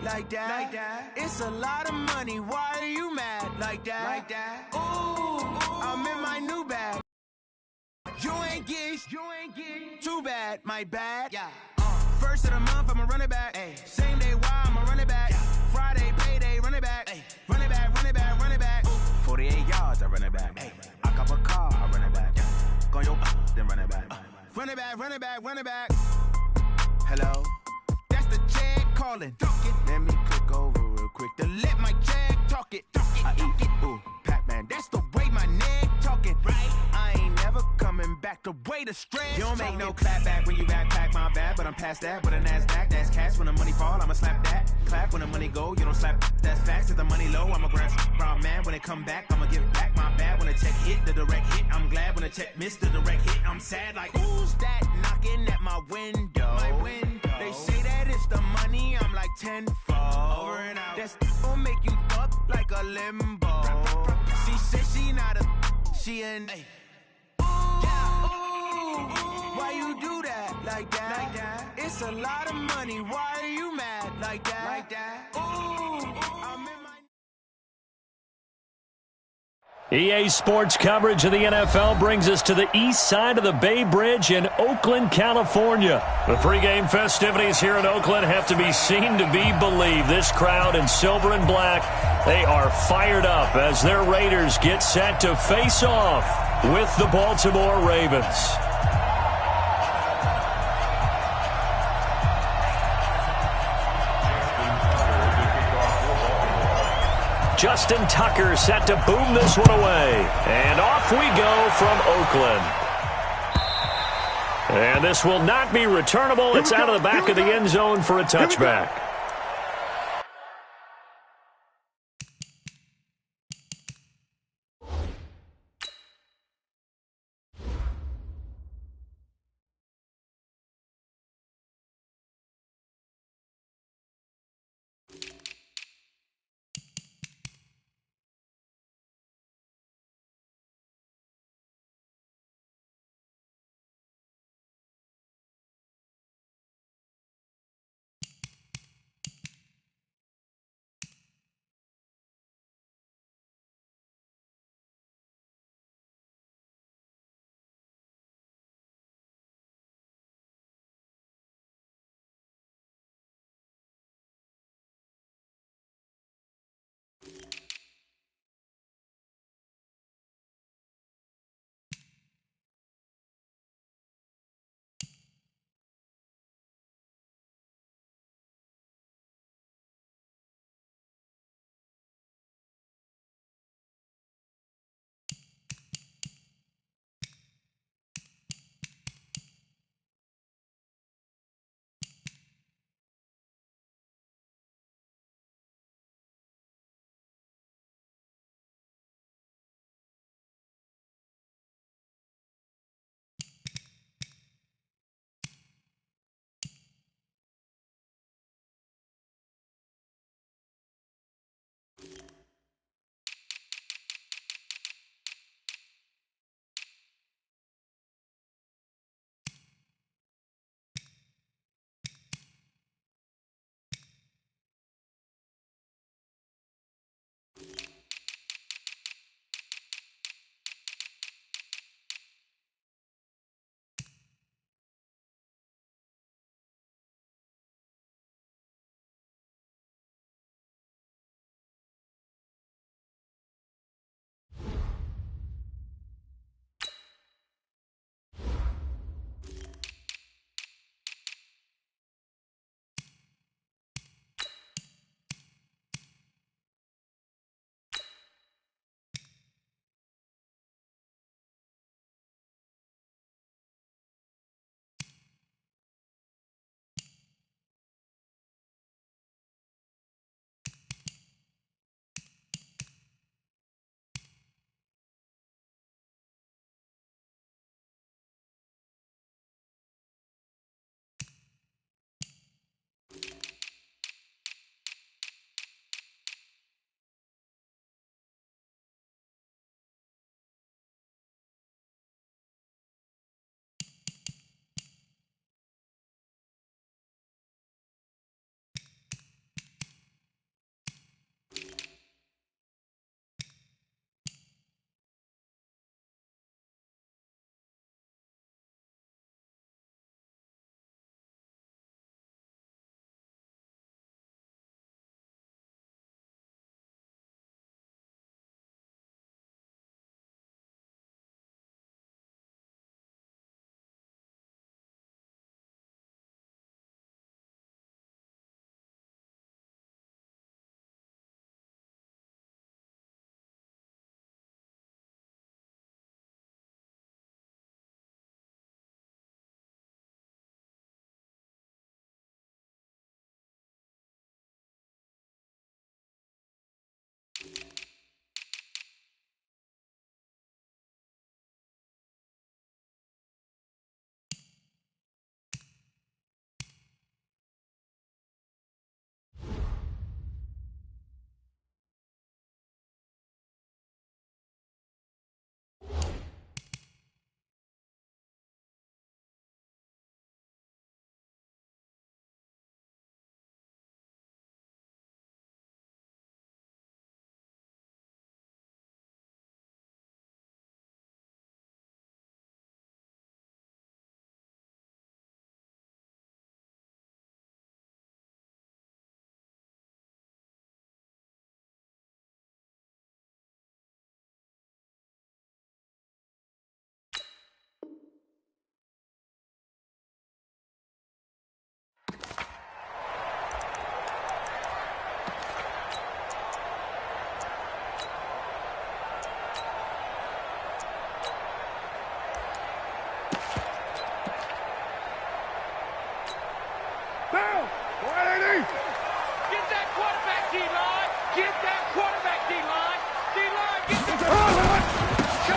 like that. It's a lot of money, why are you mad like that? Ooh, I'm in my new bag. You ain't get too bad, my bad. Yeah. First of the month, I'ma run it back. Ay. Same day, why I'ma run it back. Yeah. Friday, payday, run it back. Ay. Run it back, run it back, run it back. 48 yards, I run it back. Ay. I cop a car, I run it back. Go your then run it back. Run it back, run it back, run it back. Hello, that's the check calling. Let me click over real quick to let my check talk it. I eat it, ooh, Pac-Man, that's the way my neck talking. Right, I ain't never coming back the way the stress. You don't make no clap back when you backpack, my bad, but I'm past that with a NASDAQ. That's cash when the money fall, I'ma slap that. Clap when the money go, you don't slap. That's facts. If the money low, I'ma grab brown man. When it come back, I'ma give back my bad. When the check hit, the direct hit, I'm glad. When the check missed the direct hit, I'm sad. Like who's that knocking at my window? My window. They say that it's the money, I'm like tenfold. Over and out. That's gon' make you up like a limbo. She said she not a, she an. Ooh, why you do that like that? It's a lot of money, why are you mad like that? Ooh, I'm in my... EA Sports coverage of the NFL brings us to the east side of the Bay Bridge in Oakland, California. The pregame festivities here in Oakland have to be seen to be believed. This crowd in silver and black, they are fired up as their Raiders get set to face off with the Baltimore Ravens. Justin Tucker set to boom this one away. And off we go from Oakland. And this will not be returnable. It's out of the back of the end zone for a touchback.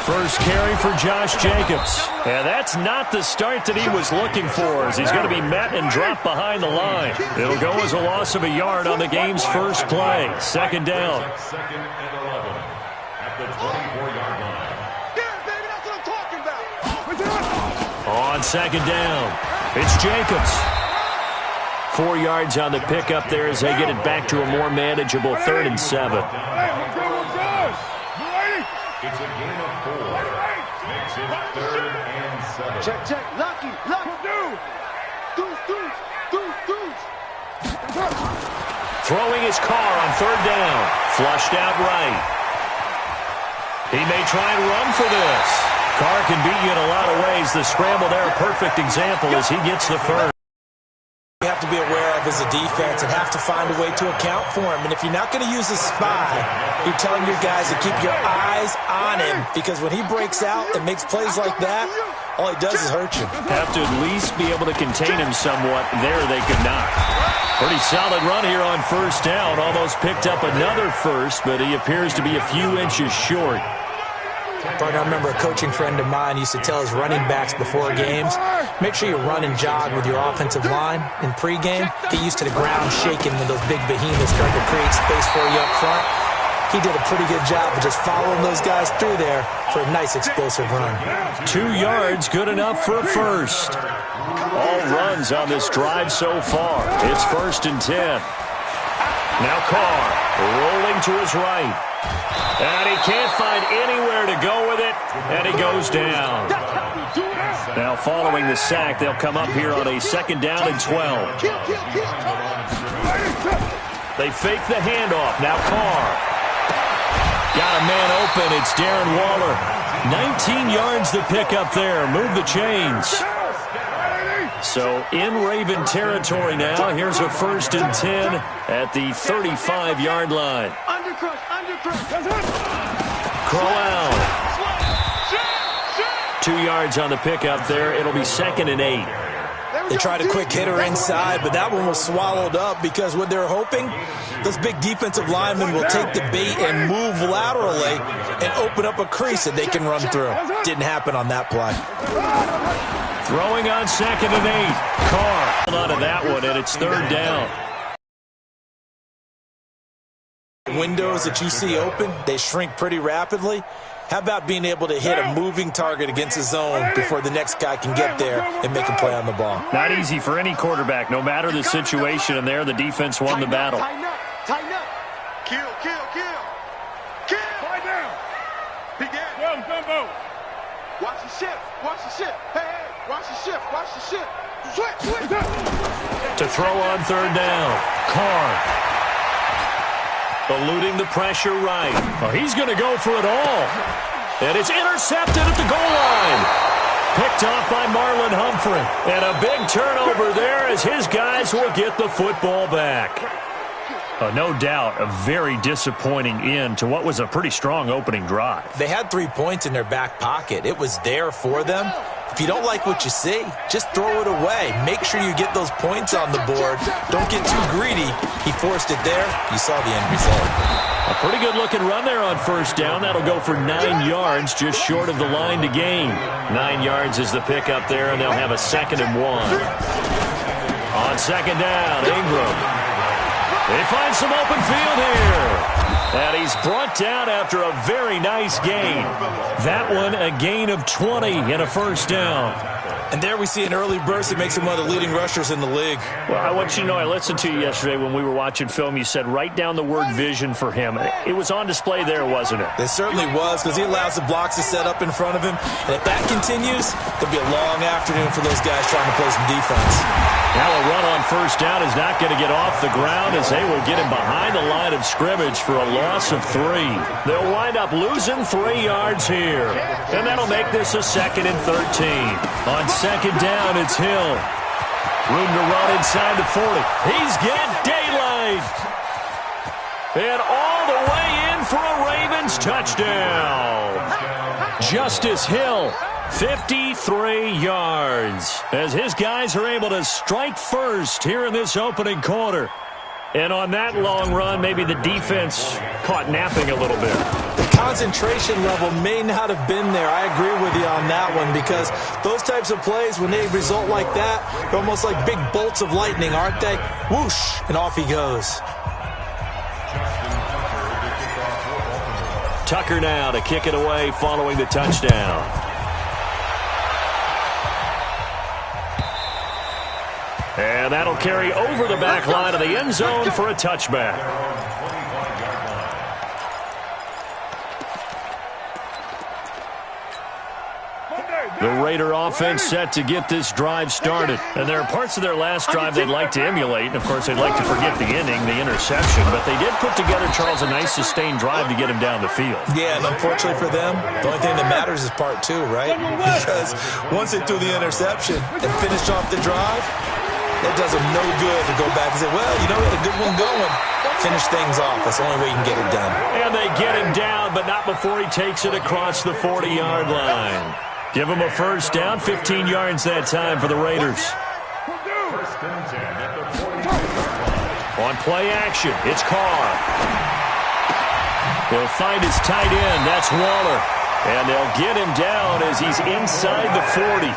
First carry for Josh Jacobs. And that's not the start that he was looking for, as he's going to be met and dropped behind the line. It'll go as a loss of a yard on the game's first play. Second down. Second and 11 at the 24-yard line. Yeah, baby, that's what I'm talking about. On second down, it's Jacobs. 4 yards on the pickup there as they get it back to a more manageable 3rd and 7. It's a gain of 4. Makes it 3rd and 7. Check. Lucky. Deuce. Throwing his car on 3rd down. Flushed out right. He may try and run for this. Carr can beat you in a lot of ways. The scramble there, a perfect example as he gets the first. You have to be aware of as a defense and have to find a way to account for him. And if you're not going to use a spy, you're telling your guys to keep your eyes on him, because when he breaks out and makes plays like that, all he does is hurt you. Have to at least be able to contain him somewhat. There they could not. Pretty solid run here on 1st down. Almost picked up another first, but he appears to be a few inches short. But I remember a coaching friend of mine used to tell his running backs before games, make sure you run and jog with your offensive line in pregame. Get used to the ground shaking when those big behemoths start to create space for you up front. He did a pretty good job of just following those guys through there for a nice explosive run. 2 yards, good enough for a first. All runs on this drive so far. It's 1st and 10. Now Carr rolling to his right. And he can't find anywhere to go with it, and he goes down. Now following the sack, they'll come up here on a 2nd down and 12. They fake the handoff. Now Carr. Got a man open. It's Darren Waller. 19 yards to pick up there. Move the chains. So in Raven territory now. Here's a 1st and 10 at the 35-yard line. Crowell. 2 yards on the pickup there. It'll be 2nd and 8. They tried a quick hitter inside, but that one was swallowed up because what they're hoping, those big defensive linemen will take the bait and move laterally and open up a crease that they can run through. Didn't happen on that play. Throwing on 2nd and 8. Carr hold on to that one, and it's 3rd down. Windows that you see open, they shrink pretty rapidly. How about being able to hit a moving target against a zone before the next guy can get there and make a play on the ball? Not easy for any quarterback, no matter the situation, and there the defense won the battle. Tighten up. Kill. Lie down. Begin. Yo, Dumbo. Watch the shift. Hey, watch the shift. Switch. To throw on 3rd down. Carr. Eluding the pressure right. Oh, he's going to go for it all. And it's intercepted at the goal line. Picked off by Marlon Humphrey. And a big turnover there as his guys will get the football back. No doubt a very disappointing end to what was a pretty strong opening drive. They had 3 points in their back pocket. It was there for them. If you don't like what you see, just throw it away. Make sure you get those points on the board. Don't get too greedy. He forced it there. You saw the end result. A pretty good-looking run there on 1st down. That'll go for 9 yards, just short of the line to gain. 9 yards is the pickup there, and they'll have a 2nd and 1. On 2nd down, Ingram. They find some open field here. And he's brought down after a very nice gain. That one a gain of 20 and a 1st down. And there we see an early burst that makes him one of the leading rushers in the league. Well, I want you to know, I listened to you yesterday when we were watching film. You said write down the word vision for him. It was on display there, wasn't it? It certainly was, because he allows the blocks to set up in front of him. And if that continues, there'll be a long afternoon for those guys trying to play some defense. Now a run on 1st down is not going to get off the ground as they will get him behind the line of scrimmage for a loss of 3. They'll wind up losing 3 yards here. And that'll make this a 2nd and 13. On 2nd down, it's Hill. Room to run inside the 40. He's got daylight. And all the way in for a Ravens touchdown. Justice Hill. 53 yards as his guys are able to strike first here in this opening quarter. And on that long run, maybe the defense caught napping a little bit. The concentration level may not have been there. I agree with you on that one, because those types of plays, when they result like that, they're almost like big bolts of lightning, aren't they? Whoosh, and off he goes. Tucker now to kick it away following the touchdown. And that'll carry over the back line of the end zone for a touchback. The Raider offense set to get this drive started. And there are parts of their last drive they'd like to emulate. And, of course, they'd like to forget the inning, the interception. But they did put together, Charles, a nice sustained drive to get him down the field. Yeah, and unfortunately for them, the only thing that matters is part two, right? Because once they threw the interception and finished off the drive, it does them no good to go back and say, well, you know, we had a good one going. Finish things off. That's the only way you can get it done. And they get him down, but not before he takes it across the 40-yard line. Give him a first down, 15 yards that time for the Raiders. On play action, it's Carr. He'll find his tight end, that's Waller. And they'll get him down as he's inside the 40.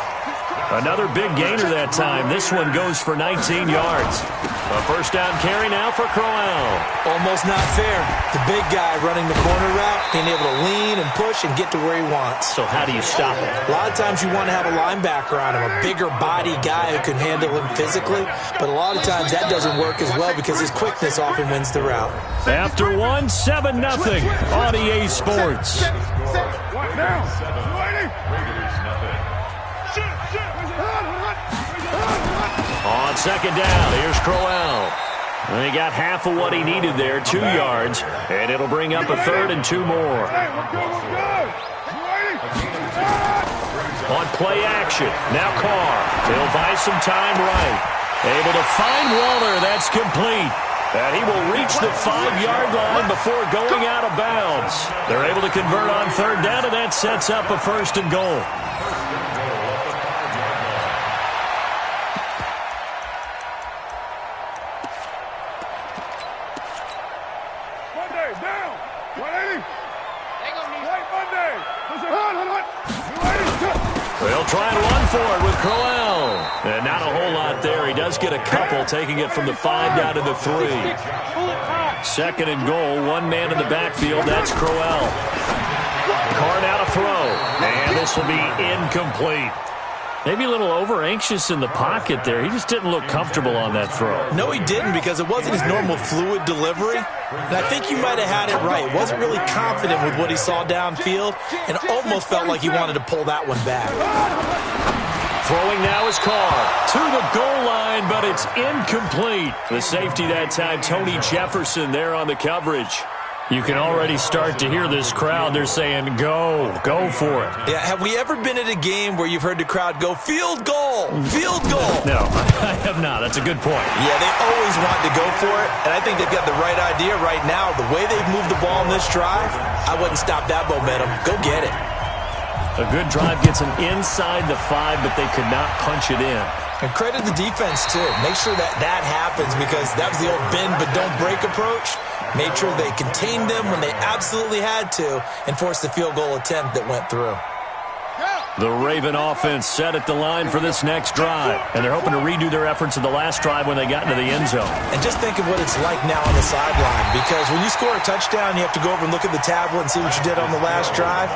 Another big gainer that time. This one goes for 19 yards. A first down carry now for Crowell. Almost not fair. The big guy running the corner route, being able to lean and push and get to where he wants. So how do you stop it? A lot of times you want to have a linebacker on him, a bigger body guy who can handle him physically. But a lot of times that doesn't work as well because his quickness often wins the route. After 7-0 on EA Sports. On second down, here's Crowell. And he got half of what he needed there, 2 yards, and it'll bring up a 3rd and 2 more. On play action, now Carr. He'll buy some time right. Able to find Waller, that's complete. And he will reach the 5-yard line before going out of bounds. They're able to convert on 3rd down, and that sets up a 1st and goal. They'll try and run for it with Crowell. And not a whole lot there. He does get a couple, taking it from the 5 down to the 3. 2nd and goal, one man in the backfield. That's Crowell. Carr now to throw. And this will be incomplete. Maybe a little over-anxious in the pocket there. He just didn't look comfortable on that throw. No, he didn't, because it wasn't his normal fluid delivery. And I think you might have had it right. Wasn't really confident with what he saw downfield and almost felt like he wanted to pull that one back. Throwing now is Carr to the goal line, but it's incomplete. The safety that time, Tony Jefferson there on the coverage. You can already start to hear this crowd. They're saying, go for it. Yeah, have we ever been at a game where you've heard the crowd go, field goal, field goal? No, I have not. That's a good point. Yeah, they always want to go for it, and I think they've got the right idea right now. The way they've moved the ball in this drive, I wouldn't stop that momentum. Go get it. A good drive gets them inside the 5, but they could not punch it in. And credit the defense, too. Make sure that happens, because that was the old bend but don't break approach. Made sure they contained them when they absolutely had to and forced the field goal attempt that went through. The Raven offense set at the line for this next drive, and they're hoping to redo their efforts in the last drive when they got into the end zone. And just think of what it's like now on the sideline, because when you score a touchdown, you have to go over and look at the tablet and see what you did on the last drive.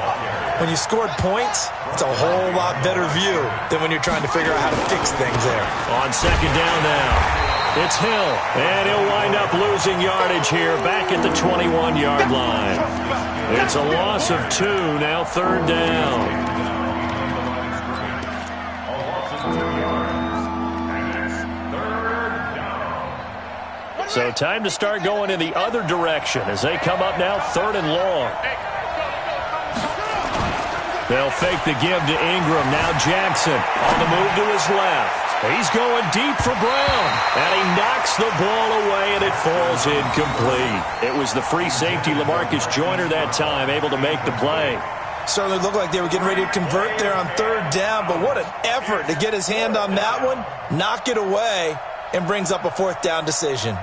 When you scored points, it's a whole lot better view than when you're trying to figure out how to fix things there. On second down now. It's Hill, and he'll wind up losing yardage here back at the 21-yard line. It's a loss of 2, now 3rd down. So time to start going in the other direction as they come up now 3rd and long. They'll fake the give to Ingram. Now Jackson on the move to his left. He's going deep for Brown, and he knocks the ball away, and it falls incomplete. It was the free safety, LaMarcus Joyner, that time, able to make the play. Certainly looked like they were getting ready to convert there on 3rd down, but what an effort to get his hand on that one, knock it away, and brings up a 4th down decision.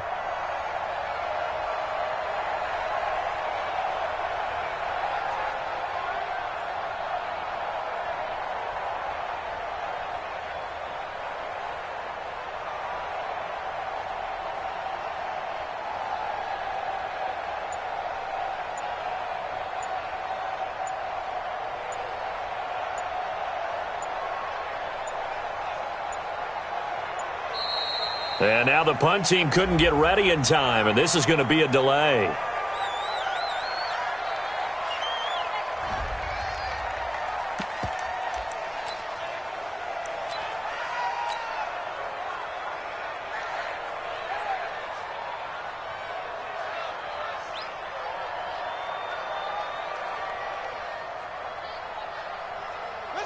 And now the punt team couldn't get ready in time, and this is going to be a delay.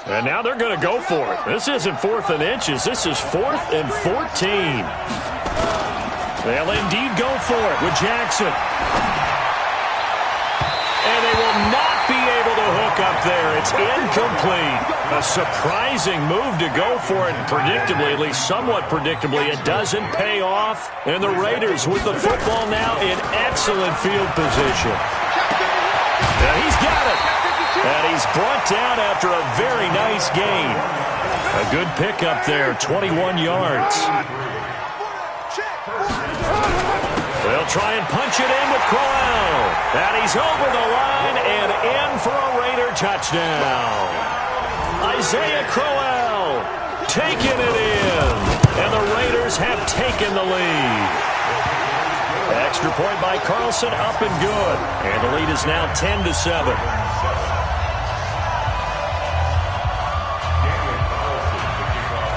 And now they're going to go for it. This isn't 4th and inches. This is 4th and 14. They'll indeed go for it with Jackson. And they will not be able to hook up there. It's incomplete. A surprising move to go for it. Predictably, at least somewhat predictably, it doesn't pay off. And the Raiders with the football now in excellent field position. And he's got it. And he's brought down after a very nice gain. A good pickup there, 21 yards. They'll try and punch it in with Crowell. And he's over the line and in for a Raider touchdown. Isaiah Crowell taking it in. And the Raiders have taken the lead. Extra point by Carlson, up and good. And the lead is now 10-7.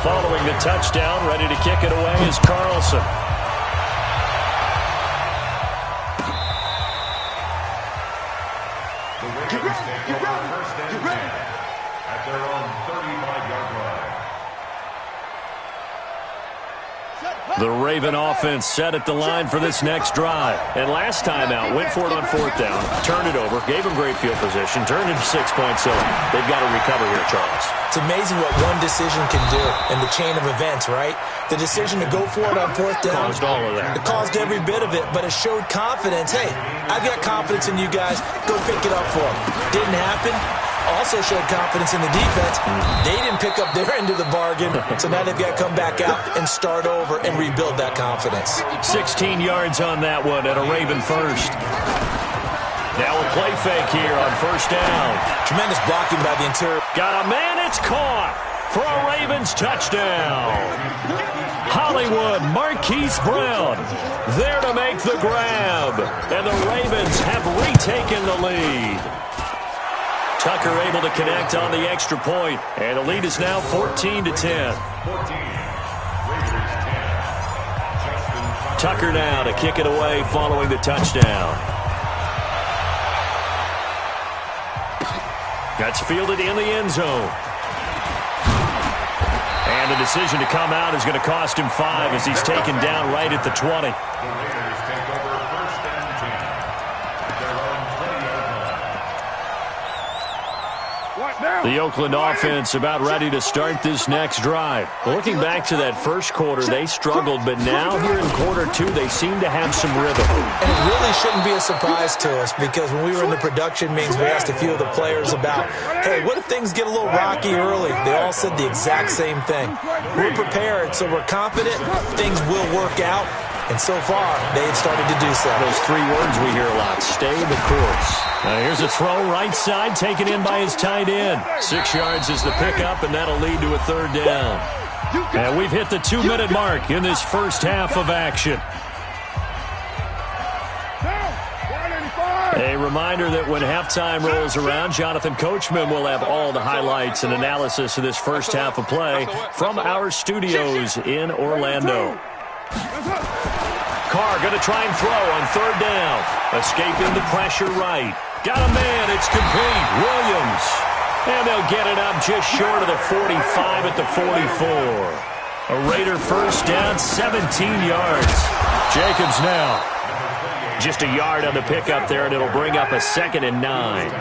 Following the touchdown, ready to kick it away is Carlson. The Raiders take over first and 10 at their own 35-yard line. The Raven offense set at the line for this next drive. And last time out, went for it on 4th down, turned it over, gave them great field position, turned it 6 points. So they've got to recover here, Charles. It's amazing what one decision can do in the chain of events, right? The decision to go for it on 4th down. Caused all of that. It caused every bit of it, but it showed confidence. Hey, I've got confidence in you guys. Go pick it up for them. Didn't happen. Also showed confidence in the defense. They didn't pick up their end of the bargain, so now they've got to come back out and start over and rebuild that confidence. 16 yards on that one at a Raven first. Now a play fake here on 1st down. Tremendous blocking by the interior. Got a man, it's caught for a Ravens touchdown. Hollywood, Marquise Brown there to make the grab. And the Ravens have retaken the lead. Tucker able to connect on the extra point, and the lead is now 14-10. Tucker now to kick it away following the touchdown. That's fielded in the end zone. And the decision to come out is going to cost him 5 as he's taken down right at the 20. The Oakland offense about ready to start this next drive. Looking back to that first quarter, they struggled, but now here in quarter 2, they seem to have some rhythm. And it really shouldn't be a surprise to us because when we were in the production meetings, we asked a few of the players about, hey, what if things get a little rocky early? They all said the exact same thing. We're prepared, so we're confident things will work out. And so far, they had started to do so. Those 3 words we hear a lot, stay the course. Here's a throw right side, taken in by his tight end. 6 yards is the pickup, and that'll lead to a 3rd down. And we've hit the 2-minute mark in this first half of action. A reminder that when halftime rolls around, Jonathan Coachman will have all the highlights and analysis of this first half of play from our studios in Orlando. Carr going to try and throw on 3rd down. Escaping the pressure right. Got a man. It's complete. Williams. And they'll get it up just short of the 45 at the 44. A Raider first down, 17 yards. Jacobs now. Just a yard on the pickup there, and it'll bring up a 2nd and 9. Hey,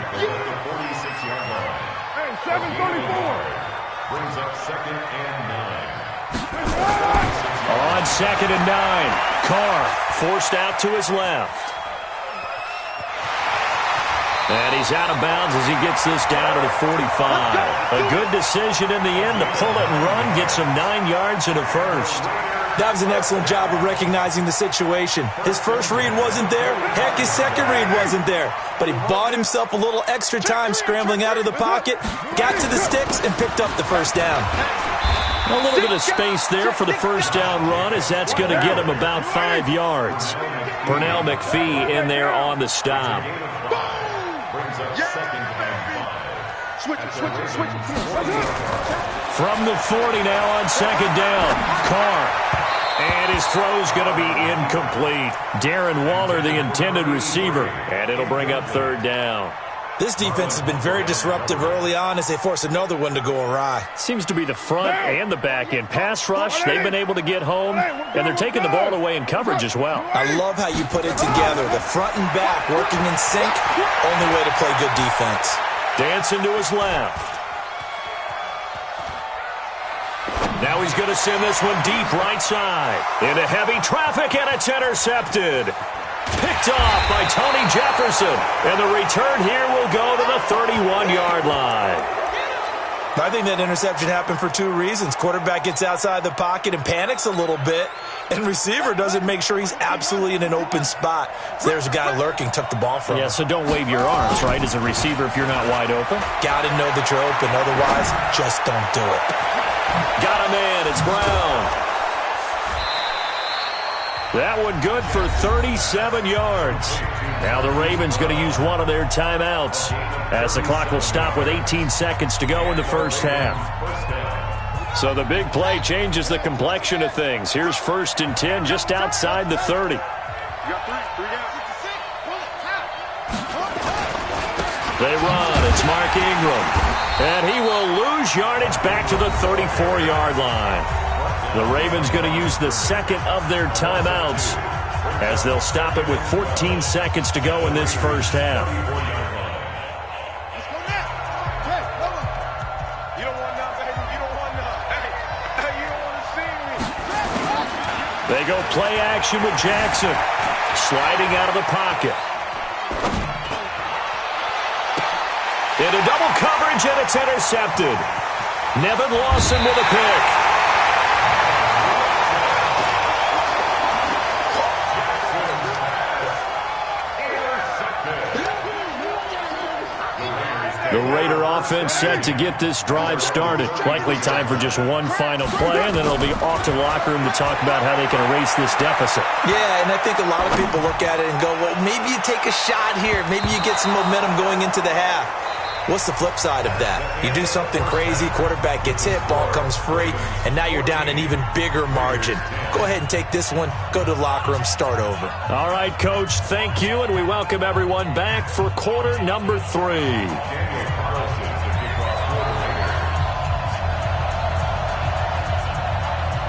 7:34. Brings up 2nd and 9. On 2nd and 9, Carr forced out to his left. And he's out of bounds as he gets this down to the 45. A good decision in the end to pull it and run, get some 9 yards and a first. That was an excellent job of recognizing the situation. His first read wasn't there. Heck, his second read wasn't there. But he bought himself a little extra time scrambling out of the pocket, got to the sticks, and picked up the first down. A little bit of space there for the first down run, as that's going to get him about 5 yards. Pernell McPhee in there on the stop. From the 40 now on second down. Carr. And his throw's going to be incomplete. Darren Waller, the intended receiver. And it'll bring up third down. This defense has been very disruptive early on as they force another one to go awry. Seems to be the front and the back end. Pass rush, they've been able to get home, and they're taking the ball away in coverage as well. I love how you put it together. The front and back working in sync, only way to play good defense. Dancing to his left. Now he's going to send this one deep right side. Into heavy traffic, and it's intercepted. Picked off by Tony Jefferson. And the return here will go to the 31-yard line. I think that interception happened for 2 reasons. Quarterback gets outside the pocket and panics a little bit, and receiver doesn't make sure he's absolutely in an open spot. So there's a guy lurking, took the ball from him. Yeah, so don't wave your arms, right, as a receiver if you're not wide open. Got to know that you're open. Otherwise, just don't do it. Got him in. It's Brown. That one good for 37 yards. Now the Ravens going to use one of their timeouts as the clock will stop with 18 seconds to go in the first half. So the big play changes the complexion of things. Here's 1st and 10 just outside the 30. They run. It's Mark Ingram. And he will lose yardage back to the 34-yard line. The Ravens going to use the second of their timeouts as they'll stop it with 14 seconds to go in this first half. They go play action with Jackson. Sliding out of the pocket. Into double coverage, and it's intercepted. Nevin Lawson with a pick. The Raider offense set to get this drive started. Likely time for just one final play, and then it'll be off to the locker room to talk about how they can erase this deficit. Yeah, and I think a lot of people look at it and go, well, maybe you take a shot here. Maybe you get some momentum going into the half. What's the flip side of that? You do something crazy, quarterback gets hit, ball comes free, and now you're down an even bigger margin. Go ahead and take this one, go to the locker room, start over. All right, Coach, thank you, and we welcome everyone back for quarter number 3.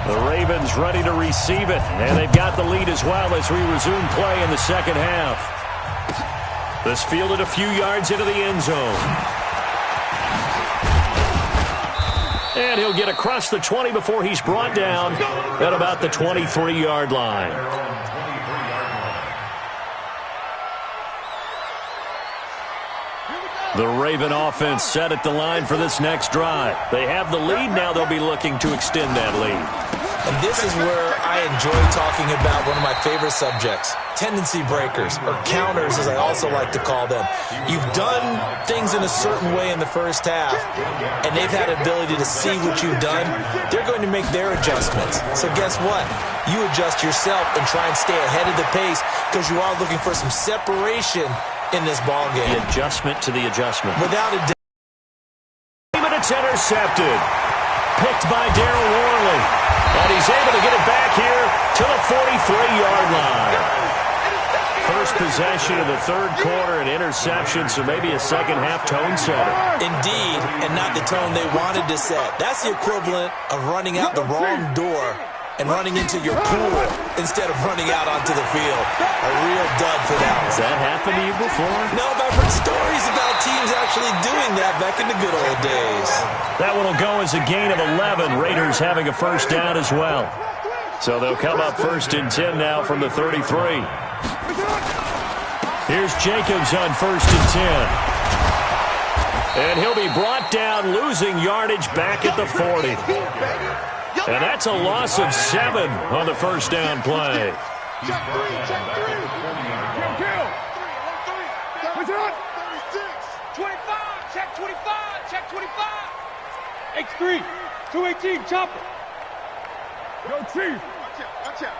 The Ravens ready to receive it, and they've got the lead as well as we resume play in the second half. This fielded a few yards into the end zone. And he'll get across the 20 before he's brought down at about the 23-yard line. The Raven offense set at the line for this next drive. They have the lead. Now they'll be looking to extend that lead. And this is where I enjoy talking about one of my favorite subjects, tendency breakers, or counters as I also like to call them. You've done things in a certain way in the first half, and they've had the ability to see what you've done. They're going to make their adjustments. So guess what? You adjust yourself and try and stay ahead of the pace because you are looking for some separation in this ball game. The adjustment to the adjustment. Without a doubt. And it's intercepted. Picked by Darryl Worley. And he's able to get it back here to the 43-yard line. First possession of the third quarter, an interception, so maybe a second-half tone setter. Indeed, and not the tone they wanted to set. That's the equivalent of running out the wrong door and running into your pool instead of running out onto the field. A real dud for that one. Has that happened to you before? No, but I've heard stories about teams actually doing that back in the good old days. That one will go as a gain of 11. Raiders having a first down as well. So they'll come up 1st and 10 now from the 33. Here's Jacobs on 1st and 10. And he'll be brought down, losing yardage back at the 40. And that's a loss of 7 on the first down play. Check 3, check 3. What's it on? 36. 25, check 25, check 25. X3. 218, chopper. Yo, Chief. Watch out.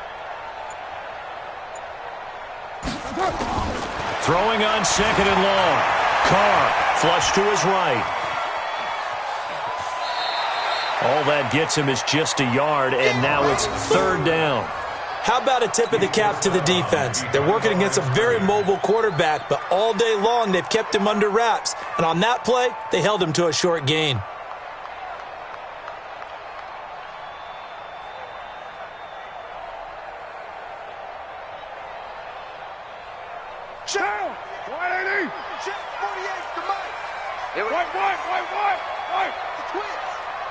Throwing on second and long. Carr flush to his right. All that gets him is just a yard, and now it's third down. How about a tip of the cap to the defense? They're working against a very mobile quarterback, but all day long they've kept him under wraps. And on that play, they held him to a short gain. Down! 180! Check 48 to Mike. White! The Twins.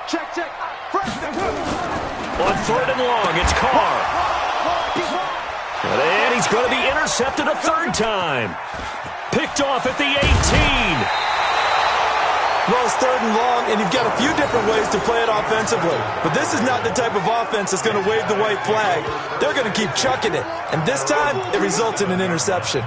Check. On third and long, it's Carr. And he's going to be intercepted a third time. Picked off at the 18. Well, it's third and long, and you've got a few different ways to play it offensively. But this is not the type of offense that's going to wave the white flag. They're going to keep chucking it. And this time, it results in an interception.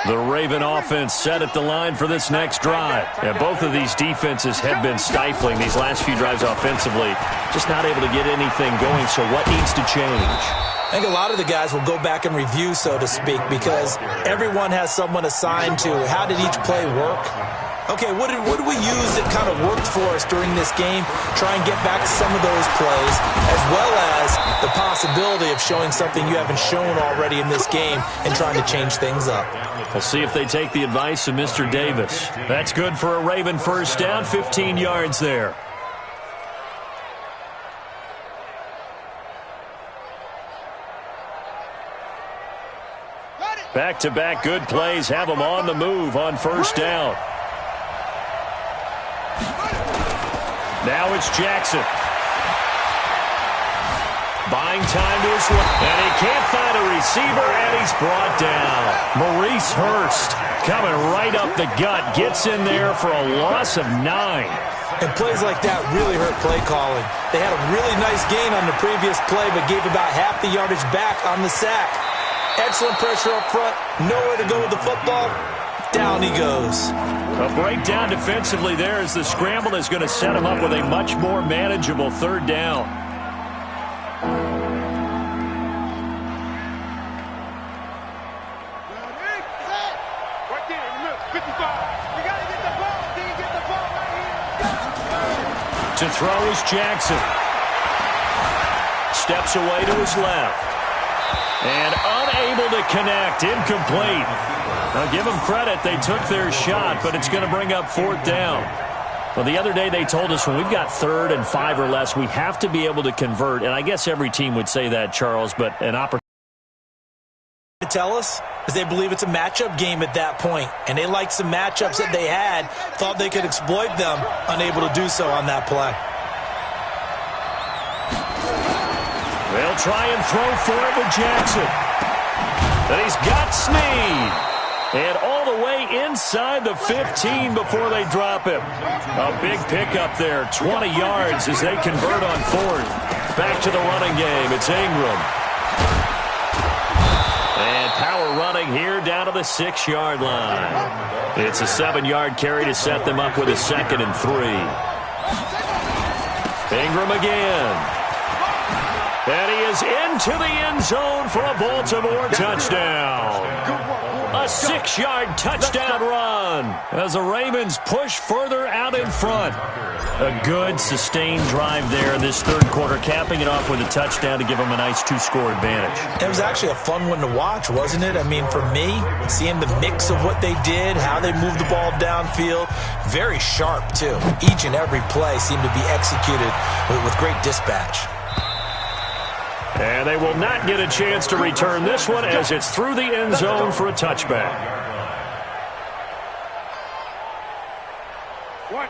The Raven offense set at the line for this next drive. And both of these defenses have been stifling these last few drives offensively. Just not able to get anything going, so what needs to change? I think a lot of the guys will go back and review, so to speak, because everyone has someone assigned to how did each play work. Okay, what did we use that kind of worked for us during this game? Try and get back to some of those plays, as well as the possibility of showing something you haven't shown already in this game and trying to change things up. We'll see if they take the advice of Mr. Davis. That's good for a Raven first down, 15 yards there. Back-to-back good plays have them on the move on first down. Now it's Jackson. Buying time to his left. And he can't find a receiver, and he's brought down. Maurice Hurst coming right up the gut. Gets in there for a loss of 9. And plays like that really hurt play calling. They had a really nice gain on the previous play, but gave about half the yardage back on the sack. Excellent pressure up front. Nowhere to go with the football. Down he goes. A breakdown defensively there as the scramble is going to set him up with a much more manageable third down. To throw is Jackson. Steps away to his left. And unable to connect. Incomplete. Now, give them credit. They took their shot, but it's going to bring up fourth down. Well, the other day they told us when we've got 3rd and 5 or less, we have to be able to convert. And I guess every team would say that, Charles, but an opportunity to tell us is they believe it's a matchup game at that point, and they liked some matchups that they had, thought they could exploit them, unable to do so on that play. They'll try and throw for it with Jackson. And he's got Snead. And all the way inside the 15 before they drop him. A big pickup there, 20 yards as they convert on 4th. Back to the running game. It's Ingram. And power running here down to the 6-yard line. It's a 7-yard carry to set them up with a 2nd and 3. Ingram again. And he is into the end zone for a Baltimore touchdown. A 6-yard touchdown run as the Ravens push further out in front. A good, sustained drive there this third quarter, capping it off with a touchdown to give them a nice 2-score advantage. It was actually a fun one to watch, wasn't it? I mean, for me, seeing the mix of what they did, how they moved the ball downfield, very sharp, too. Each and every play seemed to be executed with great dispatch. And they will not get a chance to return this one as it's through the end zone for a touchback.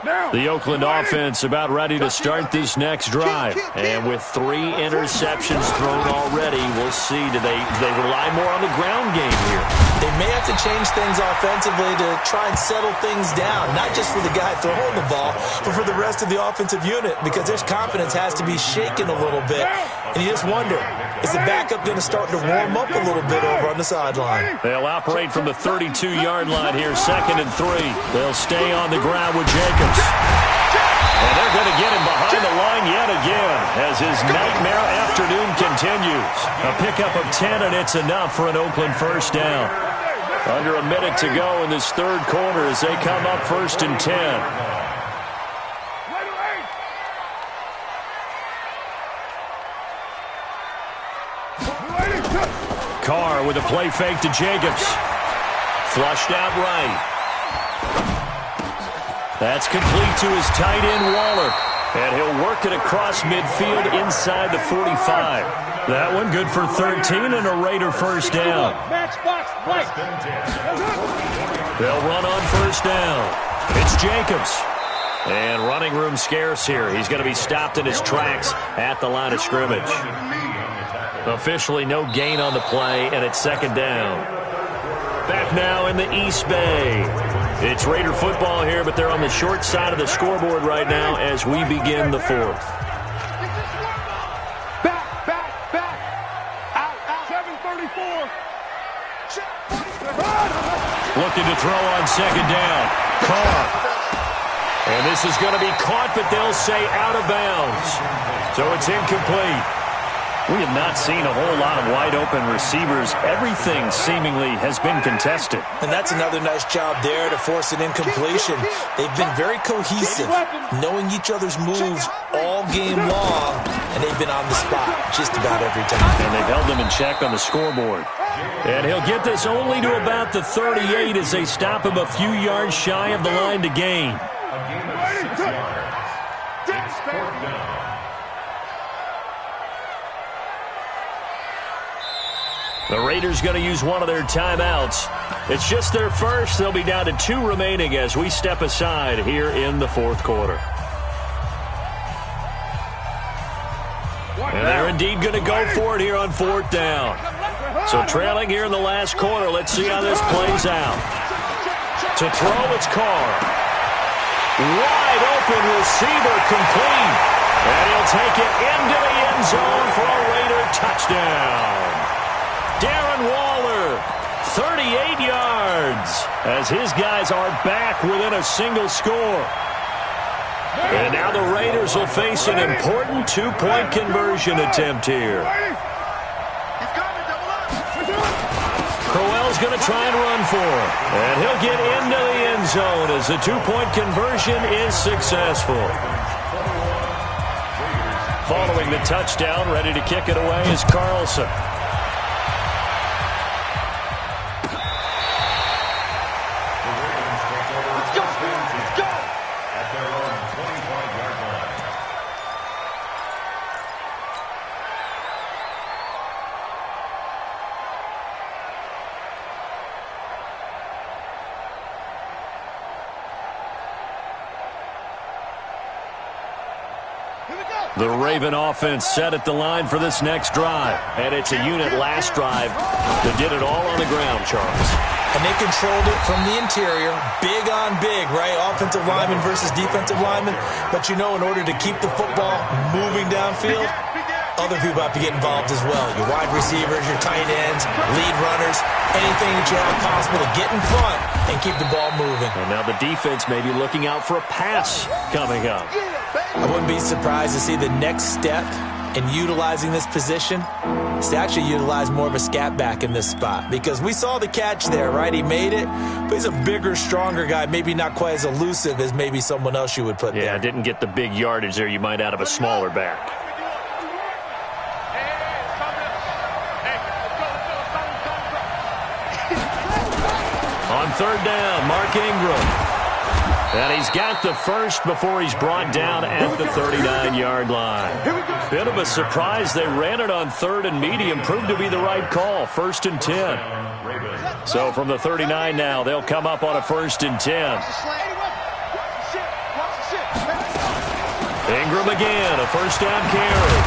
The Oakland offense about ready to start this next drive. And with 3 interceptions thrown already, we'll see. Do they rely more on the ground game here? They may have to change things offensively to try and settle things down, not just for the guy throwing the ball, but for the rest of the offensive unit, because their confidence has to be shaken a little bit. And you just wonder, is the backup going to start to warm up a little bit over on the sideline? They'll operate from the 32-yard line here, 2nd and 3. They'll stay on the ground with Jacobs. And they're going to get him behind the line yet again as his nightmare afternoon continues. A pickup of 10, and it's enough for an Oakland first down. Under a minute to go in this third quarter as they come up 1st and 10. Carr with a play fake to Jacobs. Flushed out right. That's complete to his tight end, Waller. And he'll work it across midfield inside the 45. That one good for 13 and a Raider first down. They'll run on first down. It's Jacobs. And running room scarce here. He's going to be stopped in his tracks at the line of scrimmage. Officially no gain on the play, and it's 2nd down. Back now in the East Bay. It's Raider football here, but they're on the short side of the scoreboard right now as we begin the 4th. Back. Out. 7:34. Looking to throw on 2nd down. Carr. And this is going to be caught, but they'll say out of bounds. So it's incomplete. We have not seen a whole lot of wide-open receivers. Everything seemingly has been contested. And that's another nice job there to force an incompletion. They've been very cohesive, knowing each other's moves all game long, and they've been on the spot just about every time. And they've held them in check on the scoreboard. And he'll get this only to about the 38 as they stop him a few yards shy of the line to gain. A gain of 6 yards. It's 4th down. The Raiders going to use one of their timeouts. It's just their first. They'll be down to 2 remaining as we step aside here in the 4th quarter. And they're indeed going to go for it here on 4th down. So trailing here in the last quarter. Let's see how this plays out. To throw, it's Carr. Wide open receiver complete. And he'll take it into the end zone for a Raider touchdown. Darren Waller, 38 yards, as his guys are back within a single score. And now the Raiders will face an important 2-point conversion attempt here. Crowell's going to try and run for it. And he'll get into the end zone as the 2-point conversion is successful. Following the touchdown, ready to kick it away is Carlson. The Raven offense set at the line for this next drive. And it's a unit last drive that did it all on the ground, Charles. And they controlled it from the interior, big on big, right? Offensive lineman versus defensive lineman. But you know, in order to keep the football moving downfield, other people have to get involved as well. Your wide receivers, your tight ends, lead runners, anything that you have possible to get in front and keep the ball moving. And now the defense may be looking out for a pass coming up. I wouldn't be surprised to see the next step in utilizing this position is to actually utilize more of a scat back in this spot, because we saw the catch there, right? He made it, but he's a bigger, stronger guy, maybe not quite as elusive as maybe someone else you would put there. Yeah, didn't get the big yardage there you might out of a smaller back. On 3rd down, Mark Ingram. And he's got the first before he's brought down at the 39-yard line. Bit of a surprise. They ran it on 3rd and medium. Proved to be the right call. 1st and 10. So from the 39 now, they'll come up on a 1st and 10. Ingram again, a first down carry.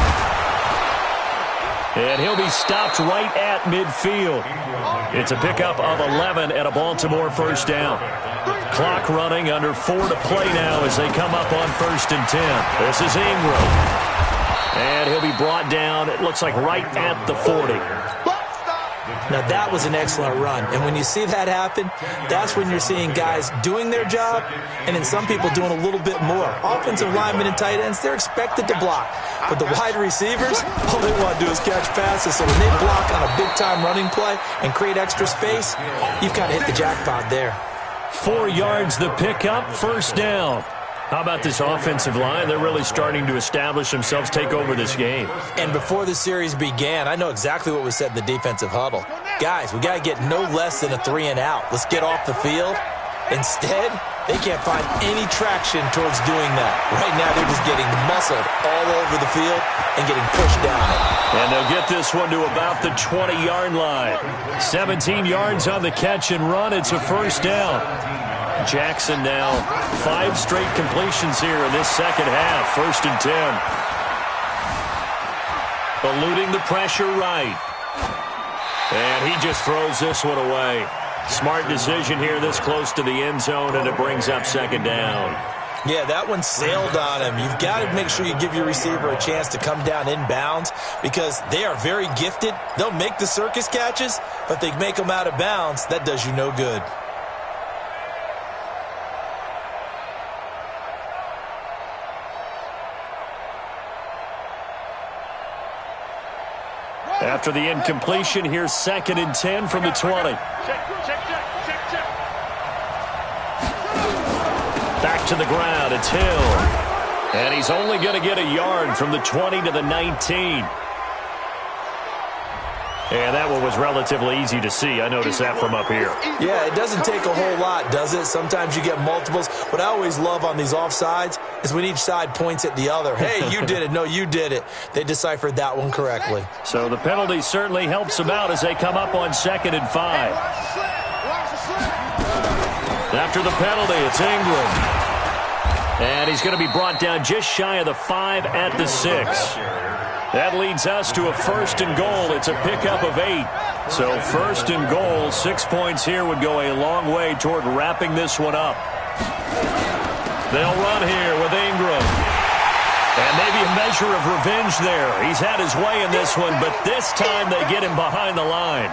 And he'll be stopped right at midfield. It's a pickup of 11 and a Baltimore first down. Clock running, under 4 to play now as they come up on 1st and 10. This is Ingram. And he'll be brought down, it looks like right at the 40. Now, that was an excellent run. And when you see that happen, that's when you're seeing guys doing their job and then some people doing a little bit more. Offensive linemen and tight ends, they're expected to block. But the wide receivers, all they want to do is catch passes. So when they block on a big-time running play and create extra space, you've kind of hit the jackpot there. 4 yards the pickup, first down. How about this offensive line? They're really starting to establish themselves, take over this game. And before the series began, I know exactly what we said in the defensive huddle. Guys, we got to get no less than a 3-and-out. Let's get off the field. Instead, they can't find any traction towards doing that. Right now, they're just getting muscled all over the field and getting pushed down. And they'll get this one to about the 20-yard line. 17 yards on the catch and run. It's a first down. Jackson now 5 straight completions here in this second half. 1st and 10. Eluding the pressure right. And he just throws this one away. Smart decision here this close to the end zone, and it brings up 2nd down. Yeah, that one sailed on him. You've got to make sure you give your receiver a chance to come down inbounds because they are very gifted. They'll make the circus catches, but if they make them out of bounds, that does you no good. After the incompletion, here's 2nd and 10 from the 20. Back to the ground, it's Hill. And he's only going to get a yard from the 20 to the 19. And that one was relatively easy to see. I noticed that from up here. Yeah, it doesn't take a whole lot, does it? Sometimes you get multiples. What I always love on these offsides is when each side points at the other. Hey, you did it. No, you did it. They deciphered that one correctly. So the penalty certainly helps them out as they come up on 2nd and 5. After the penalty, it's Ingram. And he's going to be brought down just shy of the 5 at the 6. That leads us to a 1st and goal. It's a pickup of 8. So 1st and goal, 6 points here would go a long way toward wrapping this one up. They'll run here with Ingram. And maybe a measure of revenge there. He's had his way in this one, but this time they get him behind the line.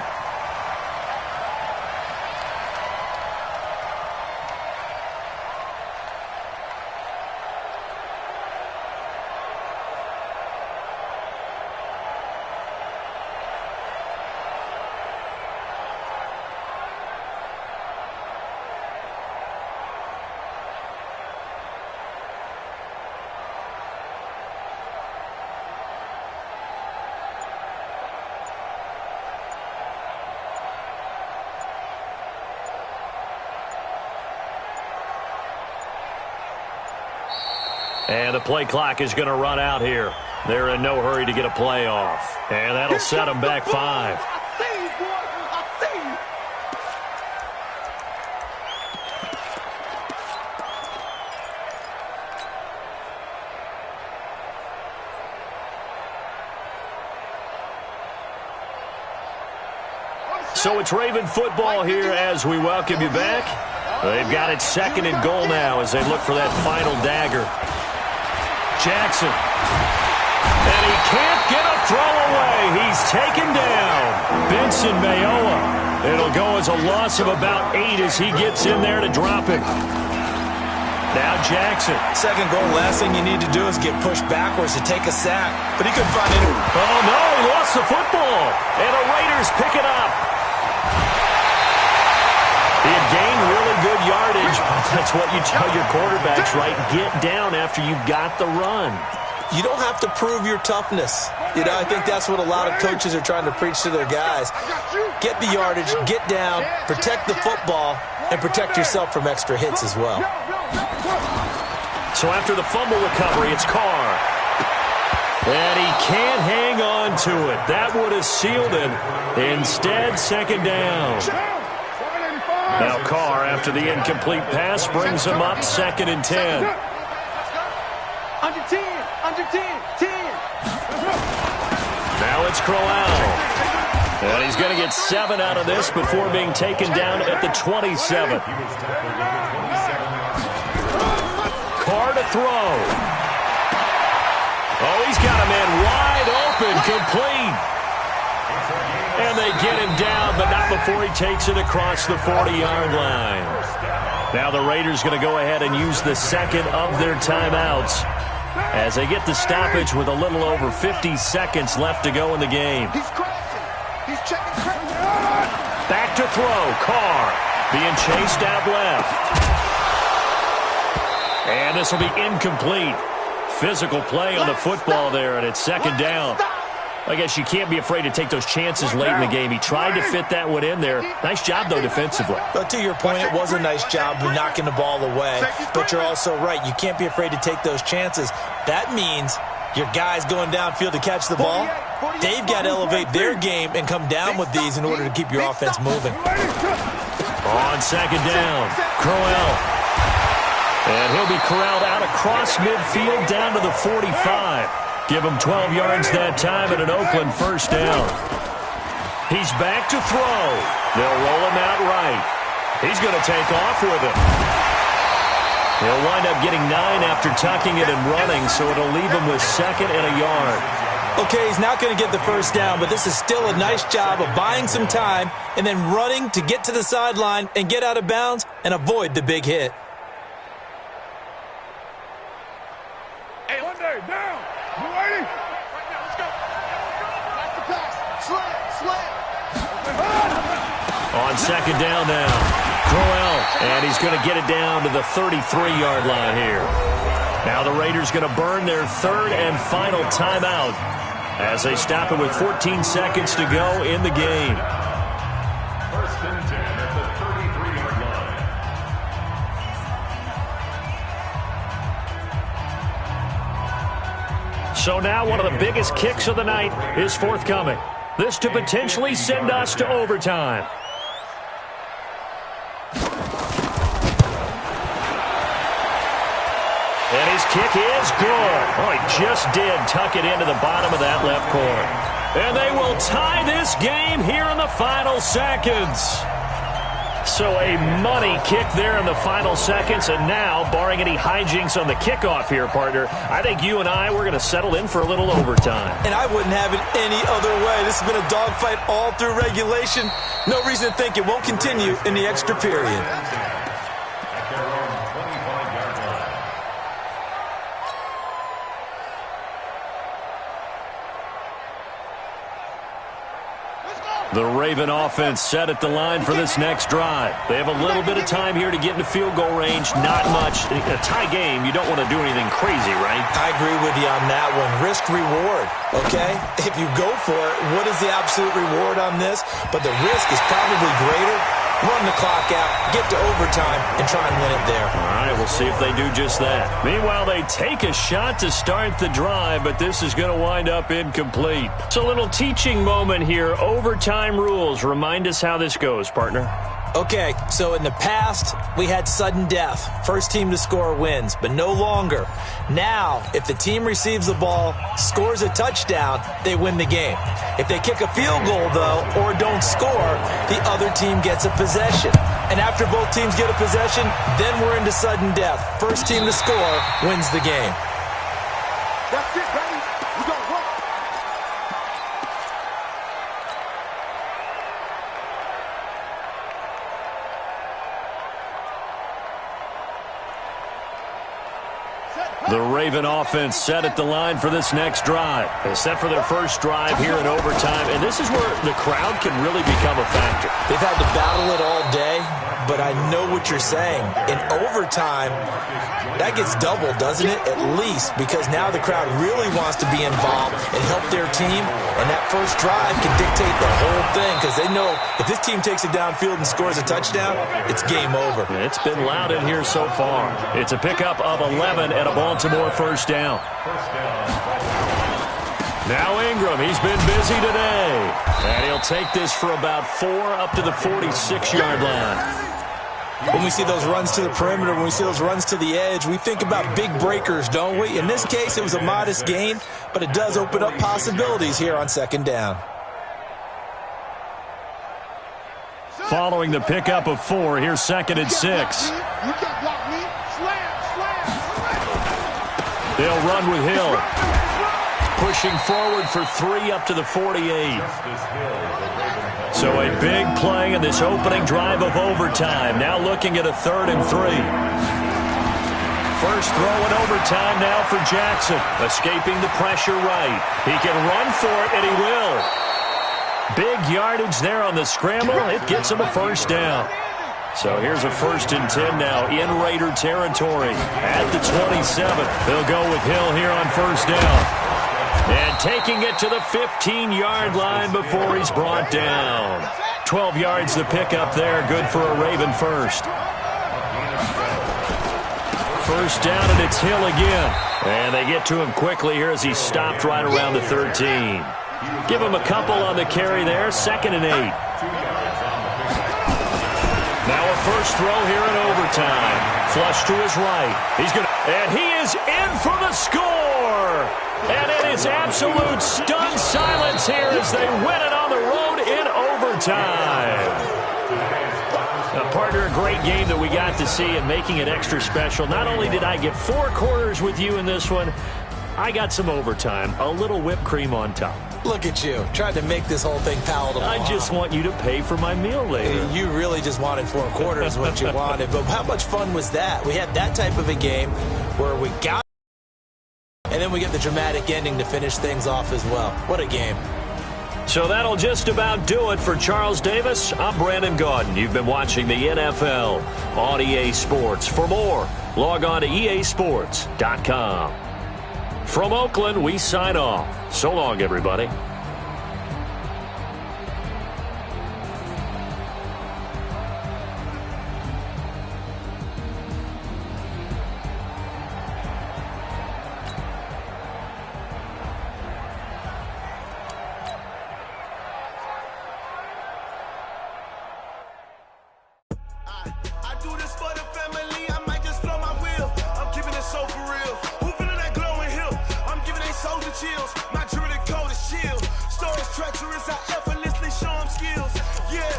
And the play clock is going to run out here. They're in no hurry to get a play off. And that'll set them back 5. So it's Raven football here as we welcome you back. They've got it 2nd and goal now as they look for that final dagger. Jackson. And he can't get a throw away. He's taken down. Benson Mayowa. It'll go as a loss of about 8 as he gets in there to drop it. Now Jackson. 2nd goal, last thing you need to do is get pushed backwards to take a sack. But he couldn't find it. Oh, no, he lost the football. And the Raiders pick it up. He had gained really good yardage. That's what you tell your quarterbacks, right? Get down after you've got the run. You don't have to prove your toughness. You know, I think that's what a lot of coaches are trying to preach to their guys. Get the yardage, get down, protect the football, and protect yourself from extra hits as well. So after the fumble recovery, it's Carr. And he can't hang on to it. That would have sealed it. Instead, 2nd down. Now Carr, after the incomplete pass, brings him up 2nd and 10. Under 10, under 10, 10. Now it's Crowell. And he's going to get 7 out of this before being taken down at the 27. Carr to throw. Oh, he's got a man wide open, complete. And they get him down, but not before he takes it across the 40-yard line. Now the Raiders going to go ahead and use the second of their timeouts as they get the stoppage with a little over 50 seconds left to go in the game. He's crashing. He's checking crash. Back to throw. Carr being chased out left. And this will be incomplete. Physical play on the football there, and it's second down. I guess you can't be afraid to take those chances late in the game. He tried to fit that one in there. Nice job, though, defensively. But to your point, it was a nice job of knocking the ball away. But you're also right. You can't be afraid to take those chances. That means your guys going downfield to catch the ball, they've got to elevate their game and come down with these in order to keep your offense moving. On second down, Crowell. And he'll be corralled out across midfield down to the 45. Give him 12 yards that time and an Oakland first down. He's back to throw. They'll roll him out right. He's going to take off with it. He'll wind up getting 9 after tucking it and running, so it'll leave him with 2nd and a yard. Okay, he's not going to get the first down, but this is still a nice job of buying some time and then running to get to the sideline and get out of bounds and avoid the big hit. Hey, one day, down. You ready? Right now, let's go. Back the pass. Slam. On second down now, Crowell, and he's going to get it down to the 33-yard line here. Now the Raiders going to burn their 3rd and final timeout as they stop it with 14 seconds to go in the game. First and 10 at the 33-yard line. So now one of the biggest kicks of the night is forthcoming. This to potentially send us to overtime. And his kick is good. Oh, he just did tuck it into the bottom of that left corner. And they will tie this game here in the final seconds. So a money kick there in the final seconds, and now, barring any hijinks on the kickoff here, partner, I think you and I, we're going to settle in for a little overtime. And I wouldn't have it any other way. This has been a dogfight all through regulation. No reason to think it won't continue in the extra period. The Raven offense set at the line for this next drive. They have a little bit of time here to get into field goal range. Not much. In a tie game, you don't want to do anything crazy, right? I agree with you on that one. Risk reward, okay? If you go for it, what is the absolute reward on this? But the risk is probably greater. Run the clock out, get to overtime, and try and win it there. All right, we'll see if they do just that. Meanwhile, they take a shot to start the drive, but this is going to wind up incomplete. So a little teaching moment here. Overtime rules. Remind us how this goes, partner. Okay, so in the past, we had sudden death. First team to score wins, but no longer. Now, if the team receives the ball, scores a touchdown, they win the game. If they kick a field goal, though, or don't score, the other team gets a possession. And after both teams get a possession, then we're into sudden death. First team to score wins the game. That's it, baby. We gonna work. The Raven offense set at the line for this next drive. They set for their first drive here in overtime, and this is where the crowd can really become a factor. They've had to battle it all day, but I know what you're saying. In overtime, that gets doubled, doesn't it? At least, because now the crowd really wants to be involved and help their team, and that first drive can dictate the whole thing, because they know if this team takes it downfield and scores a touchdown, it's game over. It's been loud in here so far. It's a pickup of 11 and a Baltimore first down. Now Ingram, he's been busy today. And he'll take this for about 4 up to the 46-yard line. When we see those runs to the perimeter, when we see those runs to the edge, we think about big breakers, don't we? In this case, it was a modest gain, but it does open up possibilities here on second down. Following the pickup of 4, here's 2nd and 6. They'll run with Hill. Pushing forward for 3 up to the 48. So a big play in this opening drive of overtime. Now looking at a 3rd and 3. First throw in overtime now for Jackson. Escaping the pressure right. He can run for it, and he will. Big yardage there on the scramble. It gets him a first down. So here's a 1st and 10 now in Raider territory. At the 27. They'll go with Hill here on first down. And taking it to the 15-yard line before he's brought down. 12 yards the pickup there. Good for a Raven first. First down, and it's Hill again. And they get to him quickly here as he's stopped right around the 13. Give him a couple on the carry there. 2nd and 8. Now a first throw here in overtime. Flush to his right. And he is in for the score. And it is absolute stunned silence here as they win it on the road in overtime. Now, partner, a great game that we got to see and making it extra special. Not only did I get 4 quarters with you in this one, I got some overtime, a little whipped cream on top. Look at you, trying to make this whole thing palatable. I just want you to pay for my meal later. You really just wanted 4 quarters what you wanted. But how much fun was that? We had that type of a game where we got, and then we get the dramatic ending to finish things off as well. What a game. So that'll just about do it for Charles Davis. I'm Brandon Gaudin. You've been watching the NFL on EA Sports. For more, log on to easports.com. From Oakland, we sign off. So long, everybody. I do this for the family. I might just blow my wheel. I'm keeping it so for real. Who feeling that glowing hill? I'm giving they soldier chills. My jewelry coat is shield. Stories treacherous. I effortlessly show them skills. Yeah.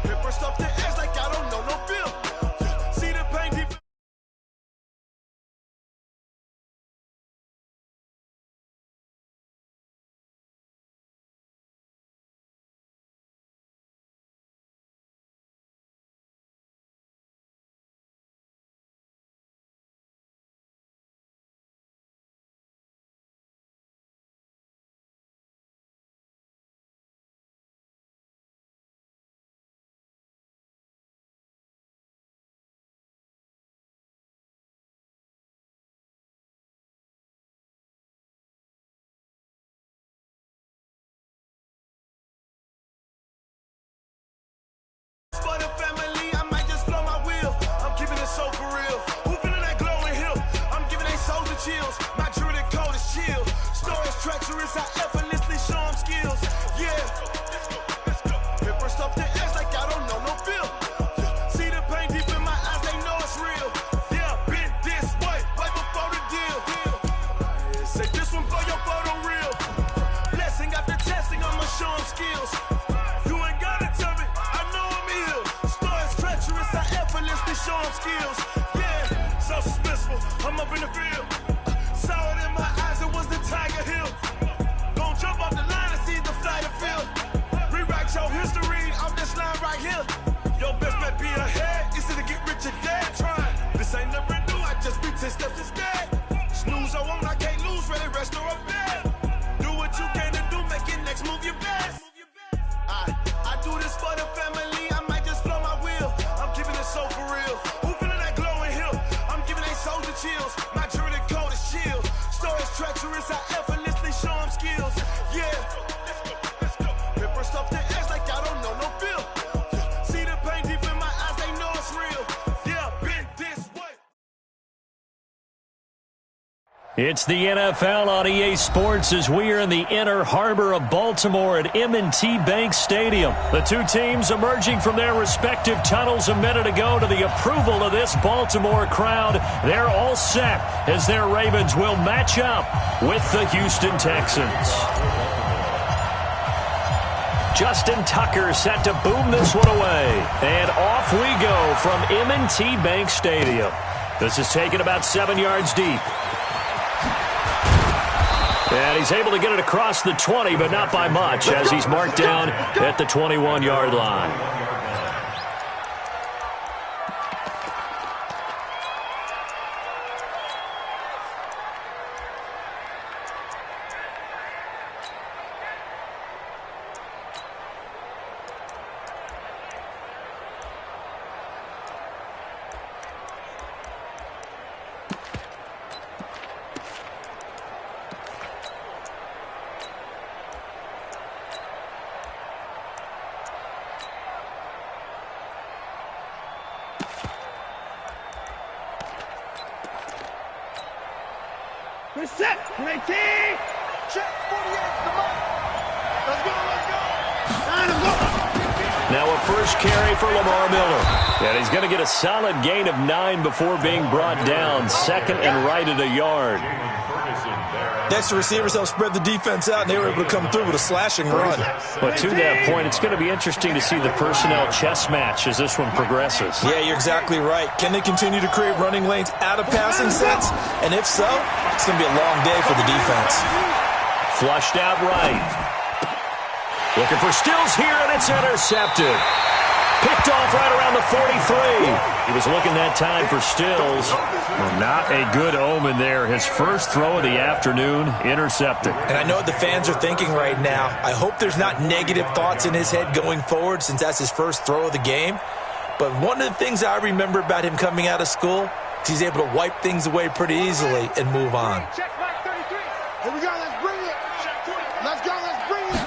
Paper stuff the edge like I don't know no bill. See the pain deep. For the family, I might just blow my wheel. I'm keeping it so for real. Who feeling that glowing hill? I'm giving they soldier chills. My jewelry coat is shield. Stories treacherous. I effortlessly show them skills. Yeah. Paper stuff the edge like I don't know no bill. See the pain deep in my eyes, they know it's real. Yeah, been this way, right before the deal. Say this one for your photo real. Blessing after testing, I'ma show them skills. You ain't gotta tell me. I effortlessly show them skills. Yeah, so suspenseful. I'm up in the field. Saw it in my eyes, it was the Tiger Hill. Don't jump off the line and see the flight of field. Rewrite your history off this line right here. Your best bet be ahead. It's to get rich or dead. Try. This ain't never new, I just be 10 steps instead. Snooze or won't, I can't lose. Ready, rest or a bed. Do what you can to do, make it next move your best. I do this for the family. I might just blow my wheel. I'm keeping it so for real. Who feeling that glowing hill? I'm giving they soldier chills. My jewelry coat is shield. Stories treacherous. I effortlessly show them skills. Yeah. Paper stuff the edge like I don't know no bill. See the pain deep in my eyes, they know it's real. Yeah, been this way. It's It's the NFL on EA Sports as we are in the inner harbor of Baltimore at M&T Stadium. The two teams emerging from their respective tunnels a minute ago to the approval of this Baltimore crowd. They're all set as their Ravens will match up with the Houston Texans. Justin Tucker set to boom this one away. And off we go from M&T Bank Stadium. This is taken about 7 yards deep. And he's able to get it across the 20, but not by much, as he's marked down at the 21-yard line. We're set. 19. Check 48. Come on. Let's go. Now a first carry for Lamar Miller. And he's going to get a solid gain of 9 before being brought down. Second and right at a yard. Next, the receivers helped spread the defense out, and they were able to come through with a slashing run. But to that point, it's going to be interesting to see the personnel chess match as this one progresses. Yeah, you're exactly right. Can they continue to create running lanes out of passing sets? And if so, it's going to be a long day for the defense. Flushed out right. Looking for Stills here, and it's intercepted. Picked off right around the 43. He was looking that time for Stills. Well, not a good omen there. His first throw of the afternoon, intercepted. And I know what the fans are thinking right now. I hope there's not negative thoughts in his head going forward since that's his first throw of the game. But one of the things I remember about him coming out of school is he's able to wipe things away pretty easily and move on. Check back 33. Here we go. Let's bring it. Let's go. Let's bring it.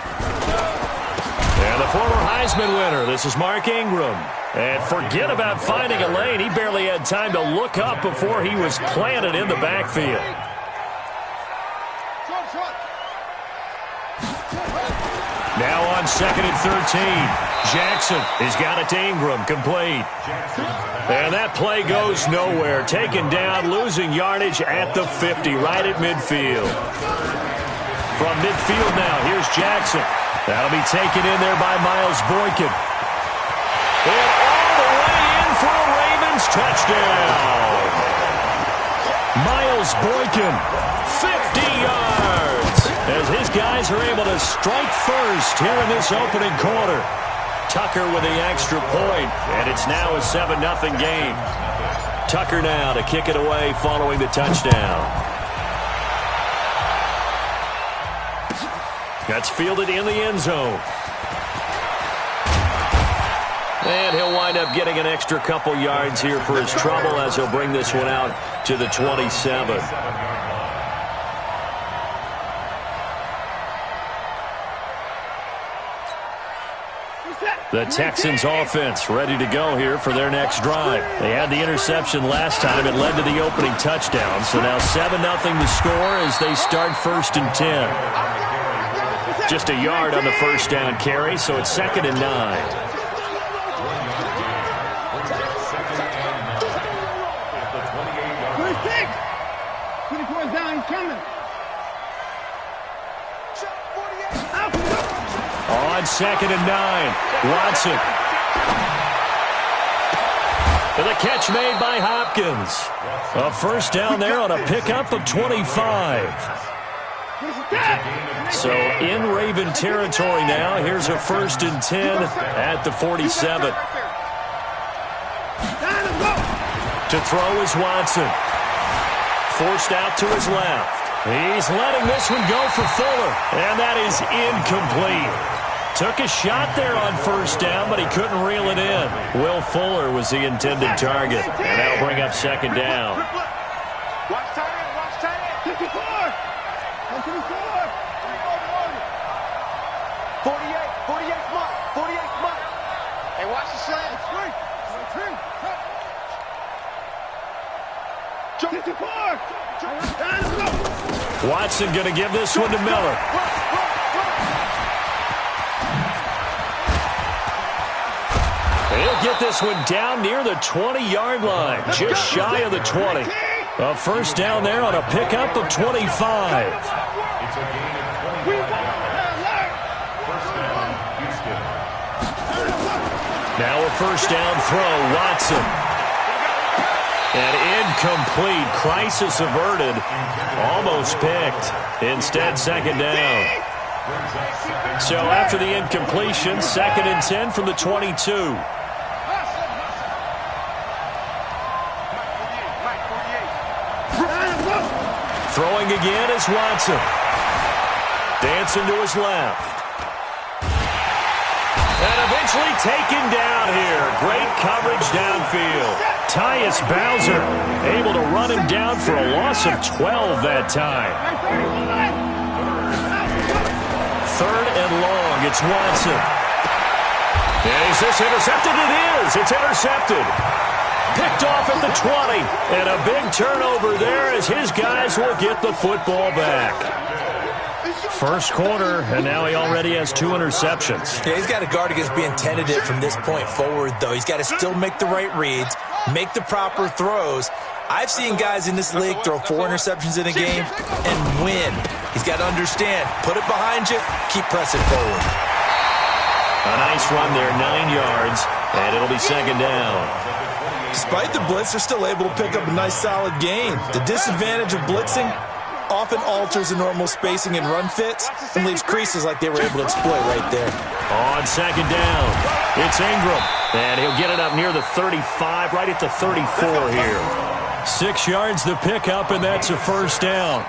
And the former Heisman winner, this is Mark Ingram. And forget about finding a lane. He barely had time to look up before he was planted in the backfield. Now on 2nd and 13. Jackson has got it to Ingram, complete. And that play goes nowhere. Taken down, losing yardage at the 50, right at midfield. From midfield now, here's Jackson. That'll be taken in there by Miles Boykin. And all the way in for a Ravens touchdown. Miles Boykin, 50 yards. As his guys are able to strike first here in this opening quarter. Tucker with the extra point, and it's now a 7-0 game. Tucker now to kick it away following the touchdown. That's fielded in the end zone. And he'll wind up getting an extra couple yards here for his trouble as he'll bring this one out to the 27. The Texans offense ready to go here for their next drive. They had the interception last time. It led to the opening touchdown. So now 7-0 the score as they start 1st and 10. Just a yard on the first down carry, so it's 2nd and 9. On 2nd and 9, Watson. And the catch made by Hopkins. A first down there on a pickup of 25. So in Raven territory now. Here's a 1st and 10 at the 47. To throw is Watson. Forced out to his left. He's letting this one go for Fuller. And that is incomplete. Took a shot there on first down, but he couldn't reel it in. Will Fuller was the intended target. And that'll bring up 2nd down. Watch tight end. Watch tight end. 54. 48, Mark. 48, Mark. Hey, watch the slant. Watson going to give this one to Miller. He'll get this one down near the 20-yard line, just shy of the 20. A first down there on a pickup of 25. It's a gain of 25 yards. First down, Houston. Now a first down throw, Watson. And incomplete. Crisis averted. Almost picked. Instead, second down. So after the incompletion, 2nd and 10 from the 22. Throwing again is Watson. Dancing to his left. And eventually taken down here. Great coverage downfield. Tyus Bowser able to run him down for a loss of 12 that time. 3rd and long. It's Watson. And is this intercepted? It is. It's intercepted. Picked off at the 20. And a big turnover there as his guys will get the football back. First quarter, and now he already has 2 interceptions. Yeah, he's got to guard against being tentative from this point forward, though. He's got to still make the right reads, make the proper throws. I've seen guys in this league throw 4 interceptions in a game and win. He's got to understand, put it behind you, keep pressing forward. A nice run there, 9 yards, and it'll be second down. Despite the blitz, they're still able to pick up a nice solid gain. The disadvantage of blitzing often alters the normal spacing and run fits and leaves creases like they were able to exploit right there. On second down, it's Ingram, and he'll get it up near the 35, right at the 34 here. 6 yards the pickup, and that's a first down.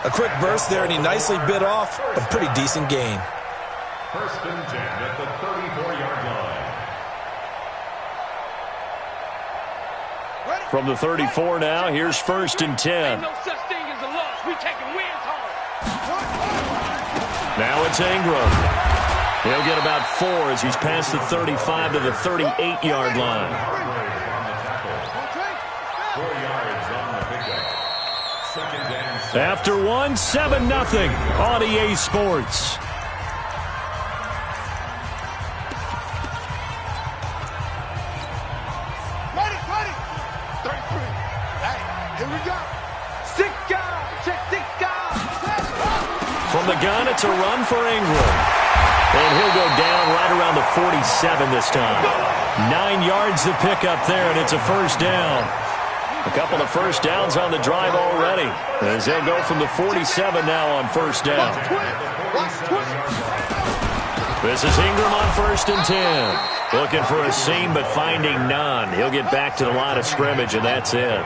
A quick burst there, and he nicely bit off a pretty decent gain. First and 10 at the 34-yard line. From the 34 now, here's 1st and 10. No such thing as a loss. We taking wins home. Now it's Ingram. He'll get about 4 as he's past the 35 to the 38-yard line. 4 yards on the pickup. Second down. After 1, 7-0 on EA Sports. From the gun, it's a run for Ingram. And he'll go down right around the 47 this time. 9 yards to pick up there, and it's a first down. A couple of first downs on the drive already, as they'll go from the 47 now on first down. This is Ingram on 1st and 10. Looking for a seam, but finding none. He'll get back to the line of scrimmage, and that's it.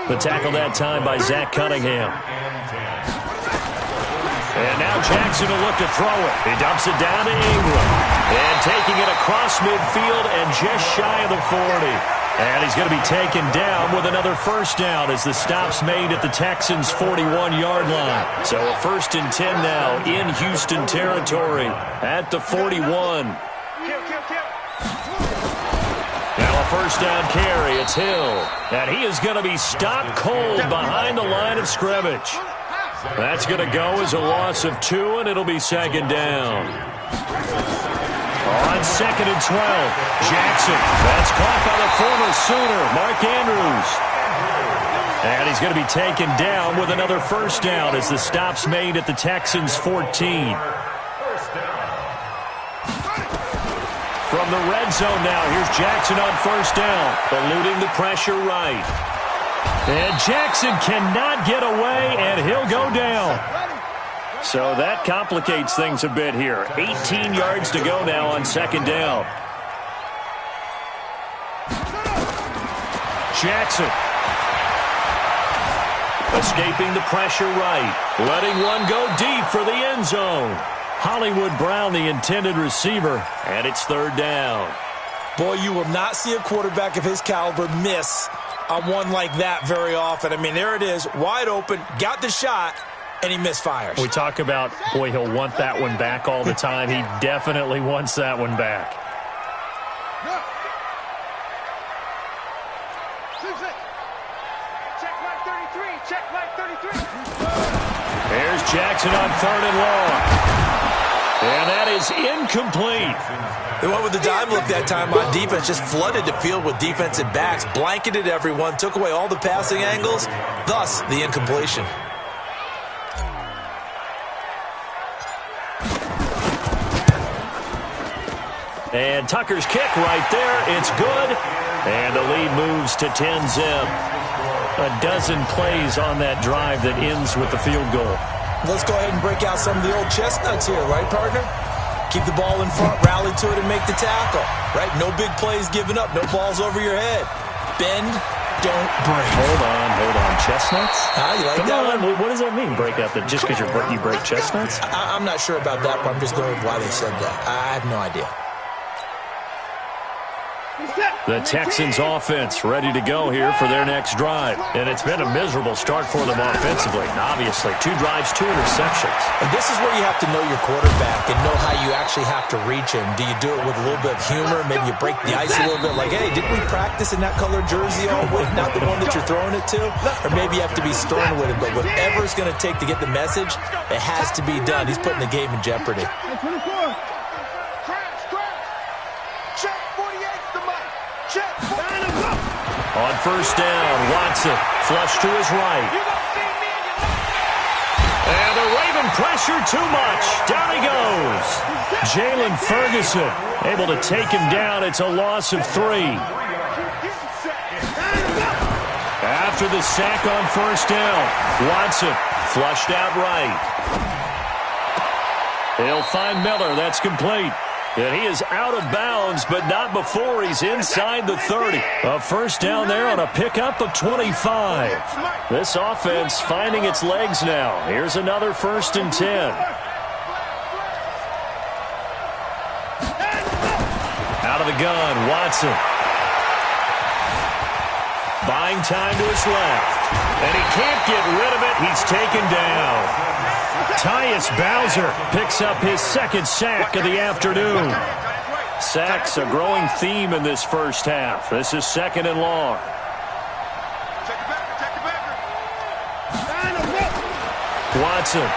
The tackle that time by Zach Cunningham. And now Jackson will look to throw it. He dumps it down to Ingram. And taking it across midfield and just shy of the 40. And he's going to be taken down with another first down as the stop's made at the Texans' 41-yard line. So a 1st and 10 now in Houston territory at the 41. Now a first down carry. It's Hill. And he is going to be stopped cold behind the line of scrimmage. That's going to go as a loss of 2, and it'll be second down. On 2nd and 12, Jackson. That's caught by the former Sooner, Mark Andrews. And he's going to be taken down with another first down as the stop's made at the Texans' 14. From the red zone now, here's Jackson on first down, eluding the pressure right. And Jackson cannot get away, and he'll go down. So that complicates things a bit here. 18 yards to go now on second down. Jackson. Escaping the pressure right. Letting one go deep for the end zone. Hollywood Brown, the intended receiver, and it's third down. Boy, you will not see a quarterback of his caliber miss on one like that very often. I mean, there it is, wide open, got the shot, and he misfires. We talk about, boy, he'll want that one back all the time. He definitely wants that one back. Check Jackson on 3rd and long. And that is incomplete. They went with the dime look that time on defense, just flooded the field with defensive backs, blanketed everyone, took away all the passing angles, thus the incompletion. And Tucker's kick right there. It's good. And the lead moves to 10-zip. A dozen plays on that drive that ends with the field goal. Let's go ahead and break out some of the old chestnuts here, right, partner? Keep the ball in front, rally to it, and make the tackle, right? No big plays given up, no balls over your head. Bend, don't break. Hold on. Chestnuts? You like Come that on. one? What does that mean, break out? Just because you break chestnuts? I'm not sure about that, but I'm just going with why they said that. I have no idea. The Texans offense ready to go here for their next drive. And it's been a miserable start for them offensively. Obviously, 2 drives, 2 interceptions. And this is where you have to know your quarterback and know how you actually have to reach him. Do you do it with a little bit of humor? Maybe you break the ice a little bit like, hey, didn't we practice in that colored jersey all week, not the one that you're throwing it to? Or maybe you have to be stern with him. But whatever it's going to take to get the message, it has to be done. He's putting the game in jeopardy. On 1st down, Watson flush to his right. And the Raven pressure too much. Down he goes. Jalen Ferguson able to take him down. It's a loss of 3. After the sack on 1st down, Watson flushed out right. He'll find Miller. That's complete. And he is out of bounds, but not before he's inside the 30. A 1st down there on a pickup of 25. This offense finding its legs now. Here's another 1st and 10. Out of the gun, Watson. Buying time to his left. And he can't get rid of it. He's taken down. Tyus Bowser picks up his 2nd sack of the afternoon. Sacks a growing theme in this first half. This is 2nd and long. Watson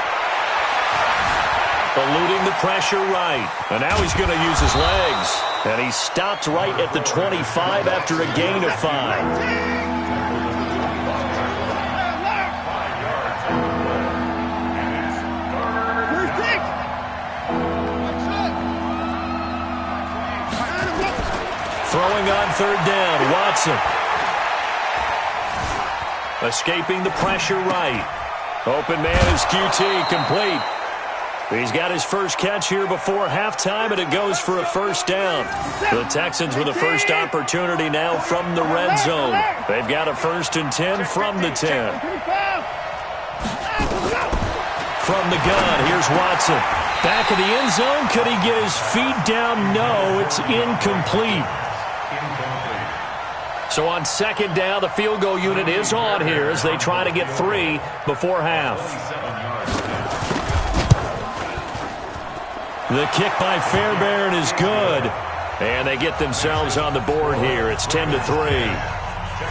eluding the pressure right. And now he's going to use his legs. And he stopped right at the 25 after a gain of 5. Throwing on 3rd down, Watson. Escaping the pressure right. Open man is QT, complete. He's got his first catch here before halftime, and it goes for a 1st down. The Texans with a first opportunity now from the red zone. They've got a 1st and 10 from the 10. From the gun, here's Watson. Back of the end zone. Could he get his feet down? No, it's incomplete. So on 2nd down, the field goal unit is on here as they try to get 3 before half. The kick by Fairbairn is good. And they get themselves on the board here. It's 10-3.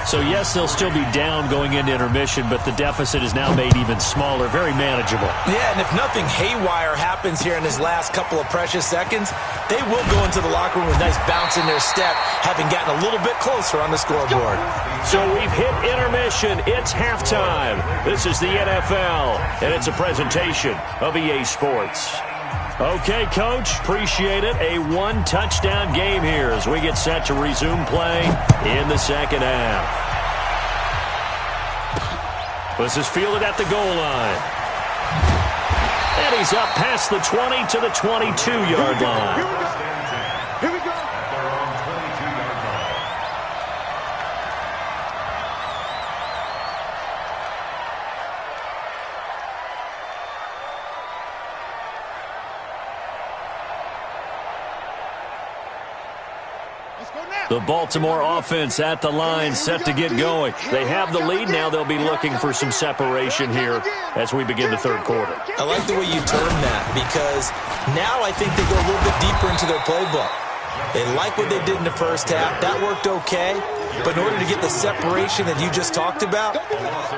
So, yes, they'll still be down going into intermission, but the deficit is now made even smaller, very manageable. Yeah, and if nothing haywire happens here in his last couple of precious seconds, they will go into the locker room with a nice bounce in their step, having gotten a little bit closer on the scoreboard. So we've hit intermission. It's halftime. This is the NFL, and it's a presentation of EA Sports. Okay, Coach, appreciate it. A 1-touchdown game here as we get set to resume play in the 2nd half. This is fielded at the goal line. And he's up past the 20 to the 22-yard line. Here we go. The Baltimore offense at the line, set to get going. They have the lead. Now they'll be looking for some separation here as we begin the 3rd quarter. I like the way you term that, because now I think they go a little bit deeper into their playbook. They like what they did in the first half. That worked okay. But in order to get the separation that you just talked about,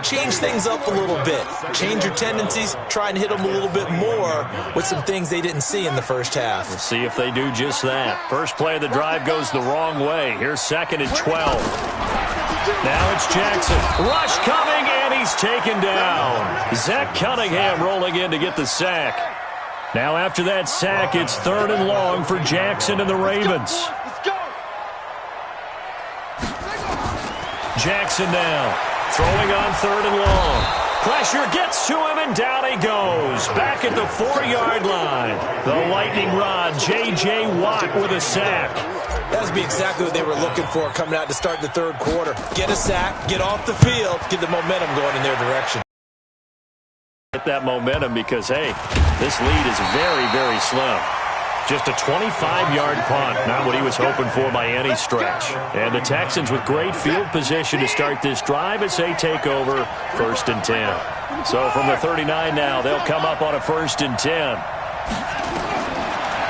change things up a little bit. Change your tendencies, try and hit them a little bit more with some things they didn't see in the first half. We'll see if they do just that. First play of the drive goes the wrong way. Here's 2nd and 12. Now it's Jackson. Rush coming, and he's taken down. Zach Cunningham rolling in to get the sack. Now after that sack, it's 3rd and long for Jackson and the Ravens. Jackson now, throwing on 3rd and long. Pressure gets to him, and down he goes. Back at the 4-yard line. The lightning rod, J.J. Watt with a sack. That would be exactly what they were looking for coming out to start the 3rd quarter. Get a sack, get off the field, get the momentum going in their direction. Get that momentum because, hey, this lead is very, very slim. Just a 25-yard punt, not what he was hoping for by any stretch. And the Texans with great field position to start this drive as they take over 1st and 10. So from the 39 now, they'll come up on a 1st and 10.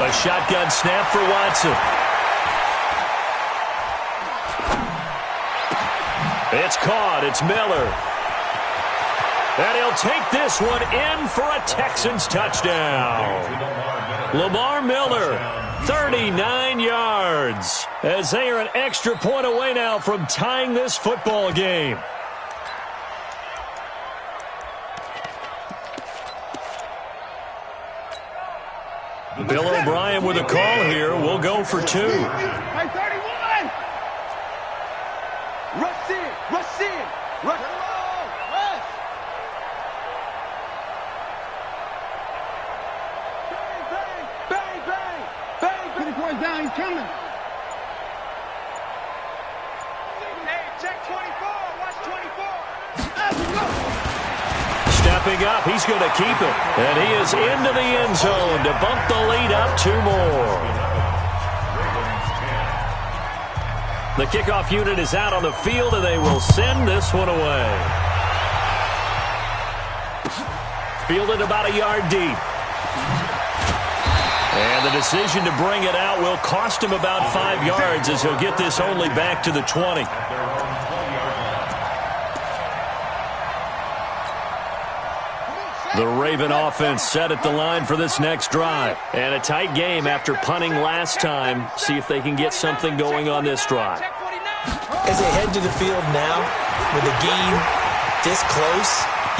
A shotgun snap for Watson. It's caught. It's Miller. And he'll take this one in for a Texans touchdown. Lamar Miller, 39 yards, as they are an extra point away now from tying this football game. Bill O'Brien with a call here. We'll go for 2. Hey, 31! Rush in! Rush in! Rush! Rush! Bang, bang! Bang, bang! Bang, bang! 24 is down, he's coming! Hey, check 24! Watch 24! Let's go! Stepping up, he's going to keep it. And he is into the end zone to bump the lead up 2 more. The kickoff unit is out on the field, and they will send this one away. Fielded about a yard deep. And the decision to bring it out will cost him about 5 yards as he'll get this only back to the 20. The Raven offense set at the line for this next drive. And a tight game after punting last time. See if they can get something going on this drive. As they head to the field now, with the game this close,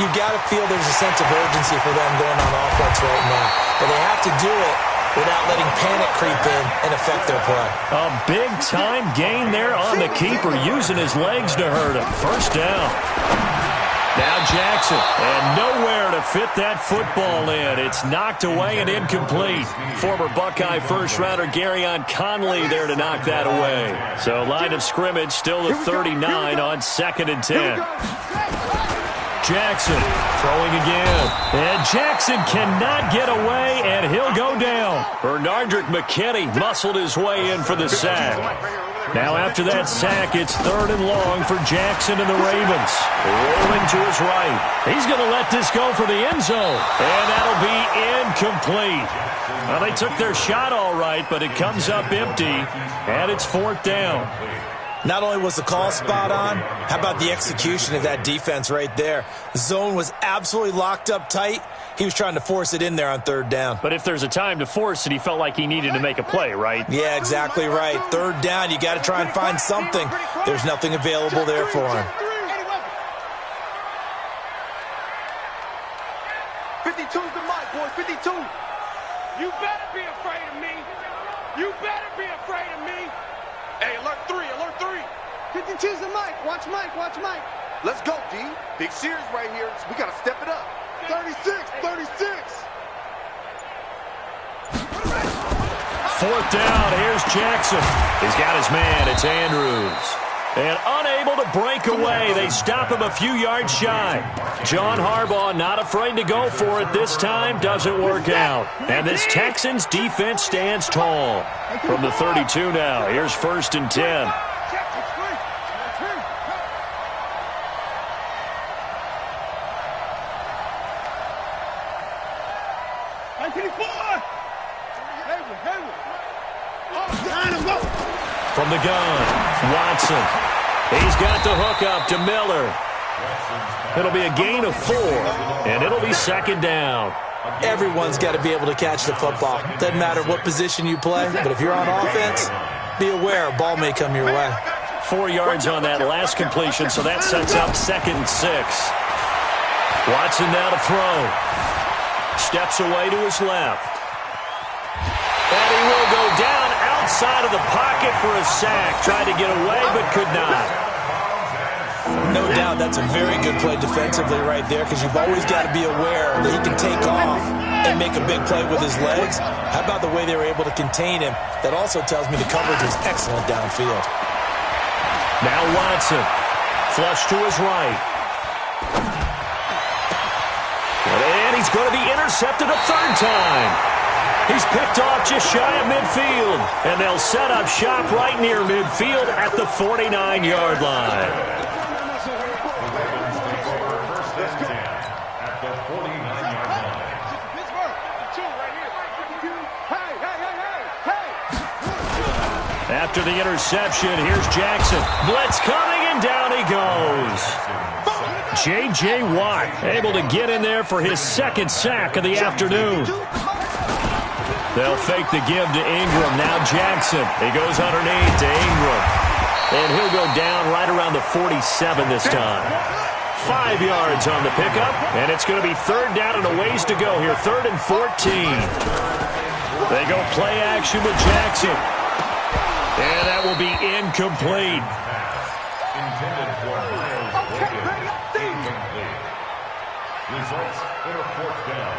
you've got to feel there's a sense of urgency for them going on offense right now. But they have to do it without letting panic creep in and affect their play. A big-time gain there on the keeper, using his legs to hurt him. First down. Now Jackson, and nowhere to fit that football in. It's knocked away and incomplete. Former Buckeye first-rounder Garyon Conley there to knock that away. So line of scrimmage still the 39 on 2nd and 10. Jackson throwing again. And Jackson cannot get away, and he'll go down. Bernardrick McKinney muscled his way in for the sack. Now after that sack, it's 3rd and long for Jackson and the Ravens. Rolling to his right. He's going to let this go for the end zone. And that'll be incomplete. Well, they took their shot all right, but it comes up empty. And it's 4th down. Not only was the call spot on, how about the execution of that defense right there? The zone was absolutely locked up tight. He was trying to force it in there on 3rd down. But if there's a time to force it, he felt like he needed to make a play, right? Yeah, exactly right. 3rd down, you got to try and find something. There's nothing available there for him. 52's the mic, boys. 52. You better be afraid of me. You better be afraid of me. Hey, alert 3, alert 3. 52's the mic. Watch Mike, watch Mike. Let's go, D. Big series right here. We got to step it up. 36, 36. 4th down. Here's Jackson. He's got his man. It's Andrews. And unable to break away. They stop him a few yards shy. John Harbaugh not afraid to go for it this time. Doesn't work out. And this Texans defense stands tall. From the 32 now. Here's 1st and 10. From the gun, Watson. He's got the hook up to Miller. It'll be a gain of 4, and it'll be second down. Everyone's got to be able to catch the football. Doesn't matter what position you play, but if you're on offense, be aware a ball may come your way. 4 yards on that last completion, so that sets up 2nd and 6. Watson now to throw. Steps away to his left. And he will go down outside of the pocket for a sack. Tried to get away, but could not. No doubt that's a very good play defensively right there, because you've always got to be aware that he can take off and make a big play with his legs. How about the way they were able to contain him? That also tells me the coverage was excellent downfield. Now Watson, flush to his right. And he's going to be intercepted a 3rd time. He's picked off just shy of midfield. And they'll set up shop right near midfield at the 49-yard line. After the interception, here's Jackson. Blitz coming, and down he goes. J.J. Watt able to get in there for his 2nd sack of the afternoon. They'll fake the give to Ingram. Now Jackson. He goes underneath to Ingram. And he'll go down right around the 47 this time. 5 yards on the pickup, and it's going to be 3rd down and a ways to go here. 3rd and 14. They go play action with Jackson. And that will be incomplete. Intended for Miles Boykin. Incomplete. Results in a 4th down.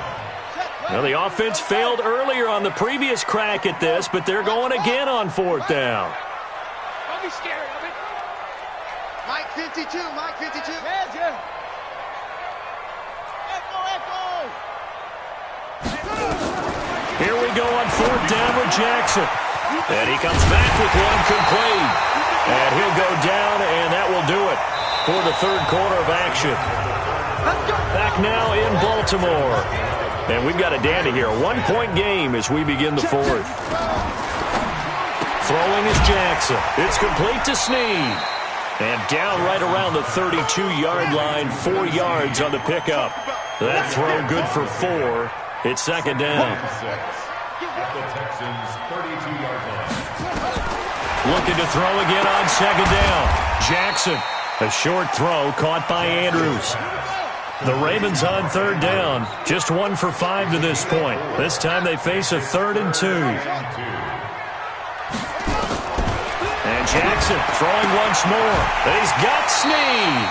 Well, the offense failed earlier on the previous crack at this, but they're going again on 4th down. Don't be scared of it. Mike 52, Mike 52. Echo, echo. Here we go on 4th down with Jackson. And he comes back with one complete. And he'll go down, and that will do it for the 3rd quarter of action. Back now in Baltimore. And we've got a dandy here. A 1-point game as we begin the 4th. Throwing is Jackson. It's complete to Snead. And down right around the 32-yard line. 4 yards on the pickup. That throw good for 4. It's 2nd down. At the Texans' 32-yard line. Looking to throw again on 2nd down. Jackson, a short throw caught by Andrews. The Ravens on 3rd down, just 1 for 5 to this point. This time they face a 3rd and 2. And Jackson throwing once more. And he's got Snead.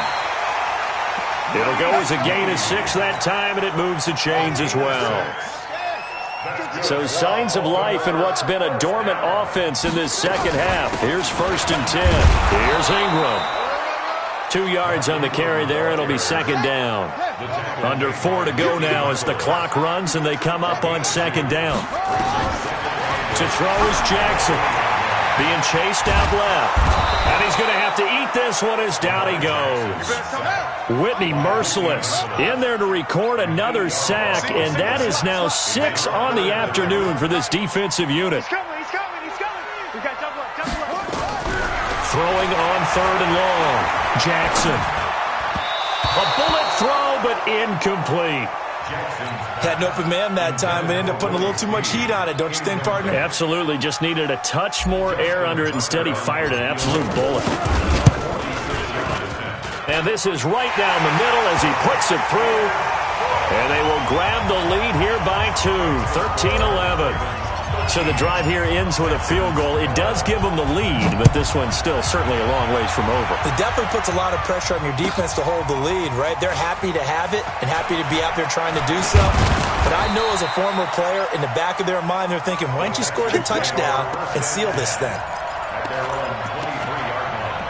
It'll go as a gain of 6 that time, and it moves the chains as well. So signs of life in what's been a dormant offense in this 2nd half. Here's 1st and 10. Here's Ingram. 2 yards on the carry there. It'll be 2nd down. Under 4 to go now as the clock runs and they come up on 2nd down. To throw is Jackson. Being chased out left. And he's going to have to eat this one as down he goes. Whitney merciless in there to record another sack, and that is now 6 on the afternoon for this defensive unit. He's coming. We got double up. Throwing on 3rd and long. Jackson. A bullet throw, but incomplete. Had an open man that time, but ended up putting a little too much heat on it, don't you think, partner? Absolutely. Just needed a touch more air under it. Instead, he fired an absolute bullet. And this is right down the middle as he puts it through. And they will grab the lead here by 2, 13-11. So the drive here ends with a field goal. It does give them the lead, but this one's still certainly a long ways from over. It definitely puts a lot of pressure on your defense to hold the lead, right? They're happy to have it and happy to be out there trying to do so. But I know as a former player, in the back of their mind, they're thinking, why don't you score the touchdown and seal this thing? At their own 23-yard line.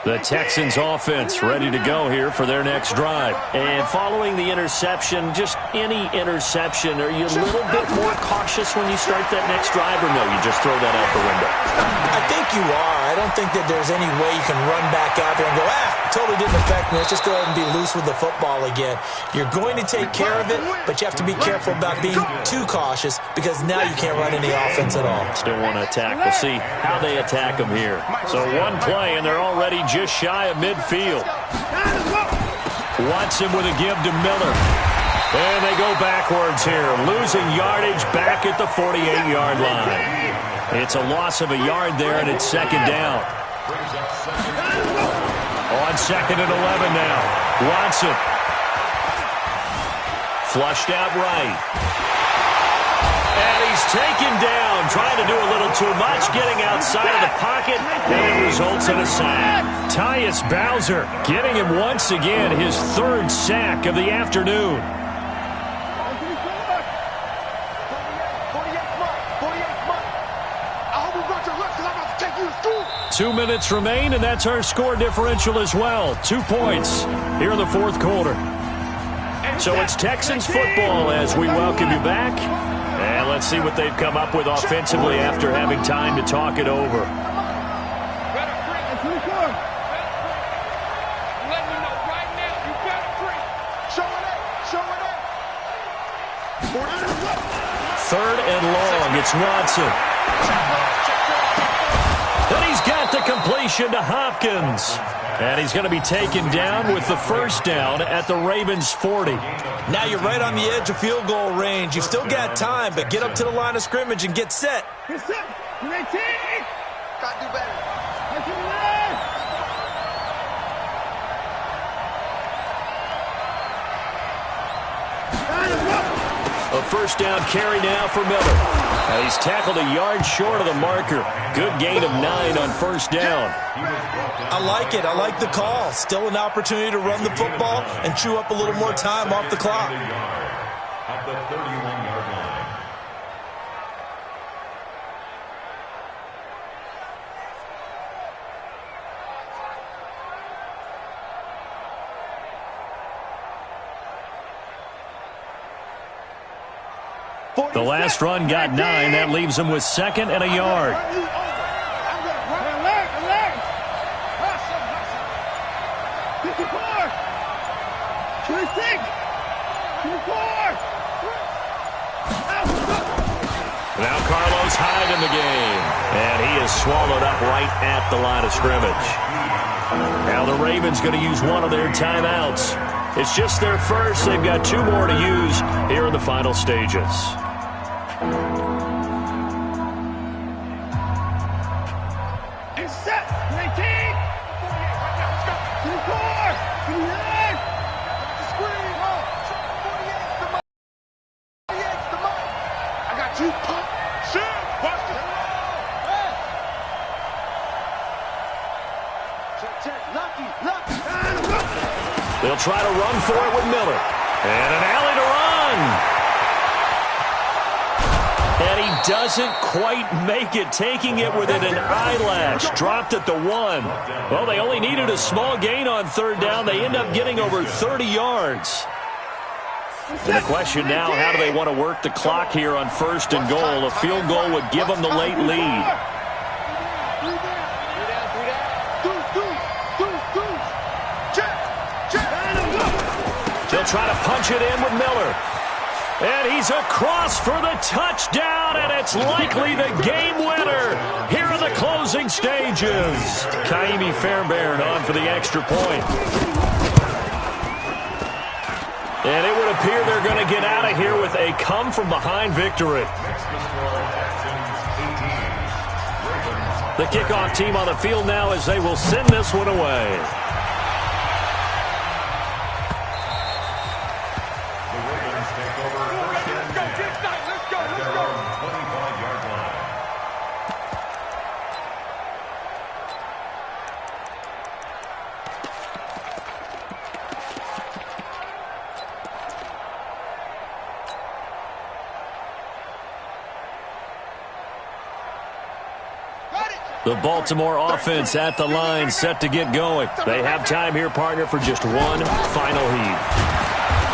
The Texans offense ready to go here for their next drive. And following the interception, just any interception, are you a little bit more cautious when you start that next drive, or no, you just throw that out the window? I think you are. I don't think that there's any way you can run back out there and go, totally didn't affect me. Let's just go ahead and be loose with the football again. You're going to take care of it, but you have to be careful about being too cautious because now you can't run any offense at all. Still want to attack. We'll see how they attack them here. So one play, and they're already just shy of midfield. Watson with a give to Miller. And they go backwards here, losing yardage back at the 48-yard line. It's a loss of a yard there, and it's second down. On second and 11 now. Watson. Flushed out right. And he's taken down, trying to do a little too much, getting outside of the pocket, and it results in a sack. Tyus Bowser getting him once again, his third sack of the afternoon. 2 minutes remain, and that's our score differential as well. 2 points here in the fourth quarter. So it's Texans football as we welcome you back. And let's see what they've come up with offensively after having time to talk it over. Third and long, it's Watson. And he's got the completion to Hopkins. And he's going to be taken down with the first down at the Ravens' 40. Now you're right on the edge of field goal range. You've still got time, but get up to the line of scrimmage and get set. Get set. Got to do better. A first down carry now for Miller. Now he's tackled a yard short of the marker. Good gain of 9 on first down. I like it. I like the call. Still an opportunity to run the football and chew up a little more time off the clock. At the 31-yard line. The last run got 9. That leaves him with second and a yard. Now Carlos Hyde in the game. And he is swallowed up right at the line of scrimmage. Now the Ravens going to use one of their timeouts. It's just their first. They've got 2 more to use here in the final stages. It's set. 19. 48. Let's go. 24. 29. Screen. 48's the mark. I got 2 pump. Shit. Watch this. Check. Lucky. They'll try to run for it with Miller. And an alley to run. And he doesn't quite make it, taking it within an eyelash. Dropped at the 1. Well, they only needed a small gain on third down. They end up getting over 30 yards. And the question now, how do they want to work the clock here on first and goal? A field goal would give them the late lead. They'll try to punch it in with Miller. And he's across for the touchdown, and it's likely the game winner here in the closing stages. Kaimi Fairbairn on for the extra point. And it would appear they're going to get out of here with a come-from-behind victory. The kickoff team on the field now as they will send this one away. Got it. The Baltimore offense at the line, set to get going. They have time here, partner, for just one final heave.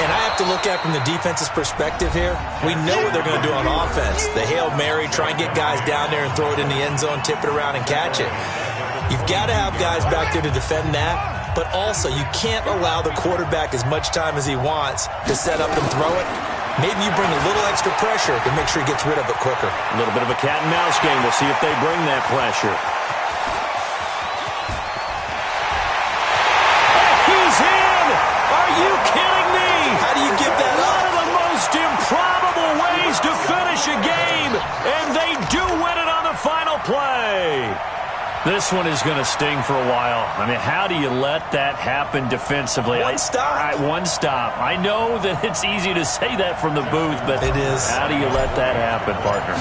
And I have to look at it from the defense's perspective here. We know what they're going to do on offense. The Hail Mary, try and get guys down there and throw it in the end zone, tip it around and catch it. You've got to have guys back there to defend that, but also you can't allow the quarterback as much time as he wants to set up and throw it. Maybe you bring a little extra pressure to make sure he gets rid of it quicker. A little bit of a cat and mouse game. We'll see if they bring that pressure. He's in! Are you kidding me? How do you give that up? One of the most improbable ways to finish a game, and they do win it on the final play. This one is going to sting for a while. I mean, how do you let that happen defensively? One stop. One stop. I know that it's easy to say that from the booth, but it is. How do you let that happen, partner?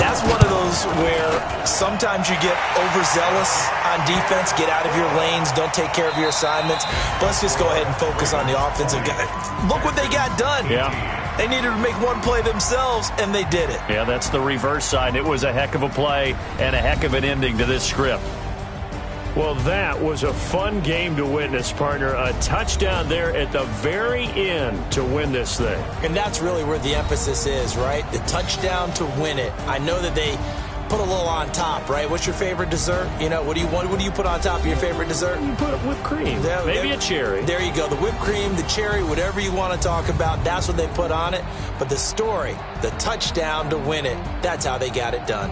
That's one of those where sometimes you get overzealous on defense, get out of your lanes, don't take care of your assignments. But let's just go ahead and focus on the offensive guy. Look what they got done. Yeah. They needed to make one play themselves, and they did it. Yeah, that's the reverse side. It was a heck of a play and a heck of an ending to this script. Well, that was a fun game to witness, partner. A touchdown there at the very end to win this thing. And that's really where the emphasis is, right? The touchdown to win it. I know that they put a little on top, right? What's your favorite dessert? You know, what do you put on top of your favorite dessert? You put whipped cream. Maybe a cherry. There you go. The whipped cream, the cherry, whatever you want to talk about, that's what they put on it. But the story, the touchdown to win it, that's how they got it done.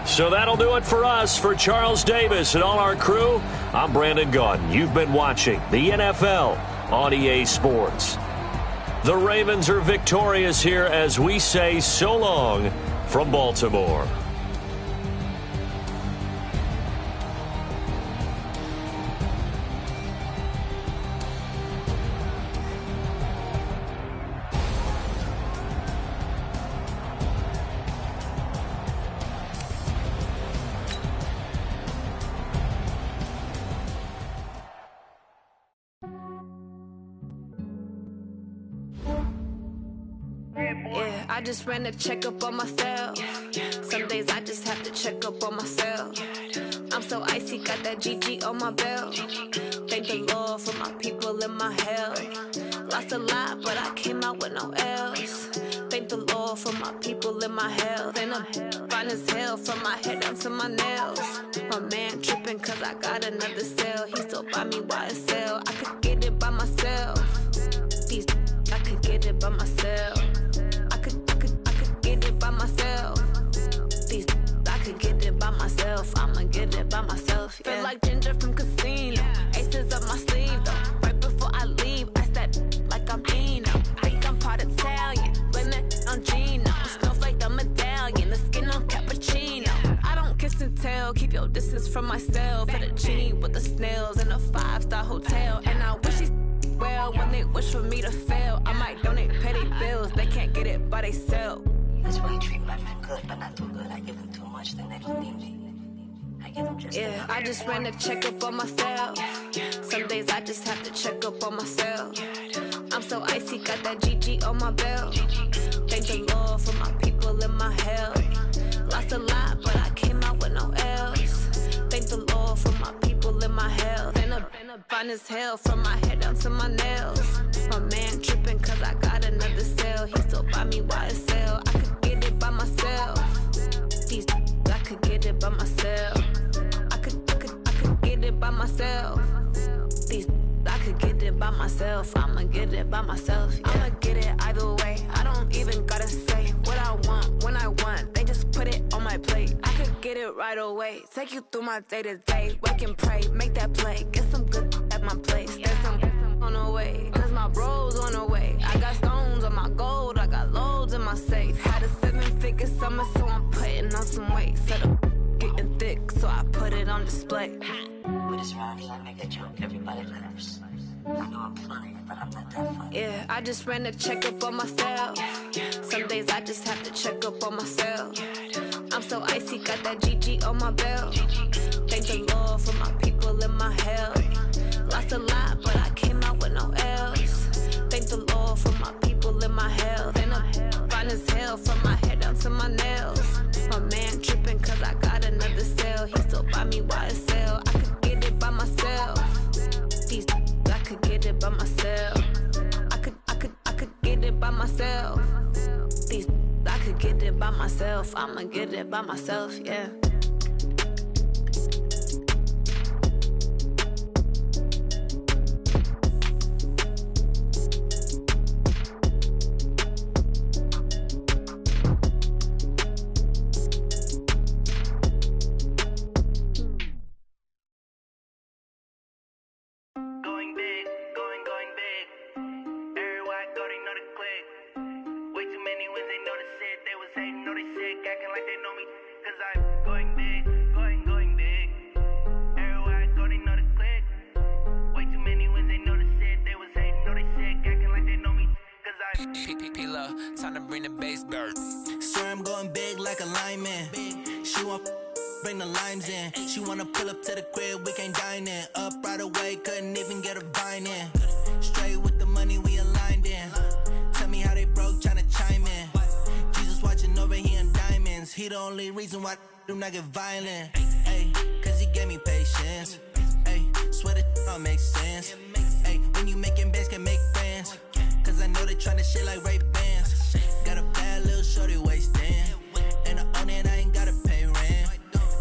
So that'll do it for us. For Charles Davis and all our crew, I'm Brandon Gaudin. You've been watching the NFL on EA Sports. The Ravens are victorious here as we say so long from Baltimore. Yeah, I just ran a checkup on myself. Some days I just have to check up on myself. I'm so icy, got that GG on my belt. Thank the Lord for my people and my health. Lost a lot, but I came out with no L's. Thank the Lord for my people and my health. And I'm fine as hell from my head down to my nails. My man tripping cause I got another cell. He still buy me YSL. I could get it by myself. These I could get it by myself. I could get it by myself. These I could get it by myself. I'ma get it by myself. Yeah. Feel like Ginger from Casino. Aces up my sleeve though. Right before I leave, I said like I'm Dino. Think I'm part Italian. Blame it on Gino. Snowflake the medallion. The skin on cappuccino. I don't kiss and tell. Keep your distance from myself. Fettuccine with the snails in a 5-star hotel. And I wish he's well when they wish for me to fail. I might donate petty bills. They can't get it by they sell. That's why you treat my men good, but not too good. I give them too much, then they don't need me. I give them just enough. I just ran a checkup on myself. Some days I just have to check up on myself. I'm so icy, got that GG on my belt. Thank the Lord for my people and my health. Lost a lot, but I came out with no L's. Thank the Lord for my people and my health. And I'm fine as hell from my head down to my nails. My man tripping cause I got another cell. He still buy me YSL. I could get it by myself. These I could get it by myself. I could get it by myself. These I could get it by myself. I'ma get it by myself. Yeah. I'ma get it either way. I don't even gotta say what I want when I want. They just put it on my plate. I could get it right away. Take you through my day to day. Wake and pray, make that play. Get some good at my place. There's some on the way. Cause my bros on the way. I got stones on my gold. I got loads in my safe. Had a 7-figure summer, so I'm putting on some weight. Set up getting thick, so I put it on display. With this round, I make a joke, everybody laughs. I know I'm funny, but I'm not that funny. Yeah, I just ran a checkup on myself. Some days I just have to check up on myself. I'm so icy, got that GG on my belt. Thank the Lord for my people and my health. Lost a lot, but I came out with no L's. Thank the Lord for my people and my health. And I'm fine as hell from my head down to my nails. My man tripping cause I got another cell. He myself. These I could get it by myself. I'ma get it by myself, yeah. Time to bring the bass bird. Swear I'm going big like a lineman. She want bring the limes in. She wanna pull up to the crib, we can't dine in. Up right away, couldn't even get a vine in. Straight with the money, we aligned in. Tell me how they broke, tryna chime in. Jesus watching over, he in diamonds. He the only reason why do not get violent. Ay, cause he gave me patience. Ay, swear that all makes sense. Ay, when you making bands, can make friends. Cause I know they tryna shit like Ray-Bans. Got a bad little shorty wasting. And I own it, I ain't gotta pay rent.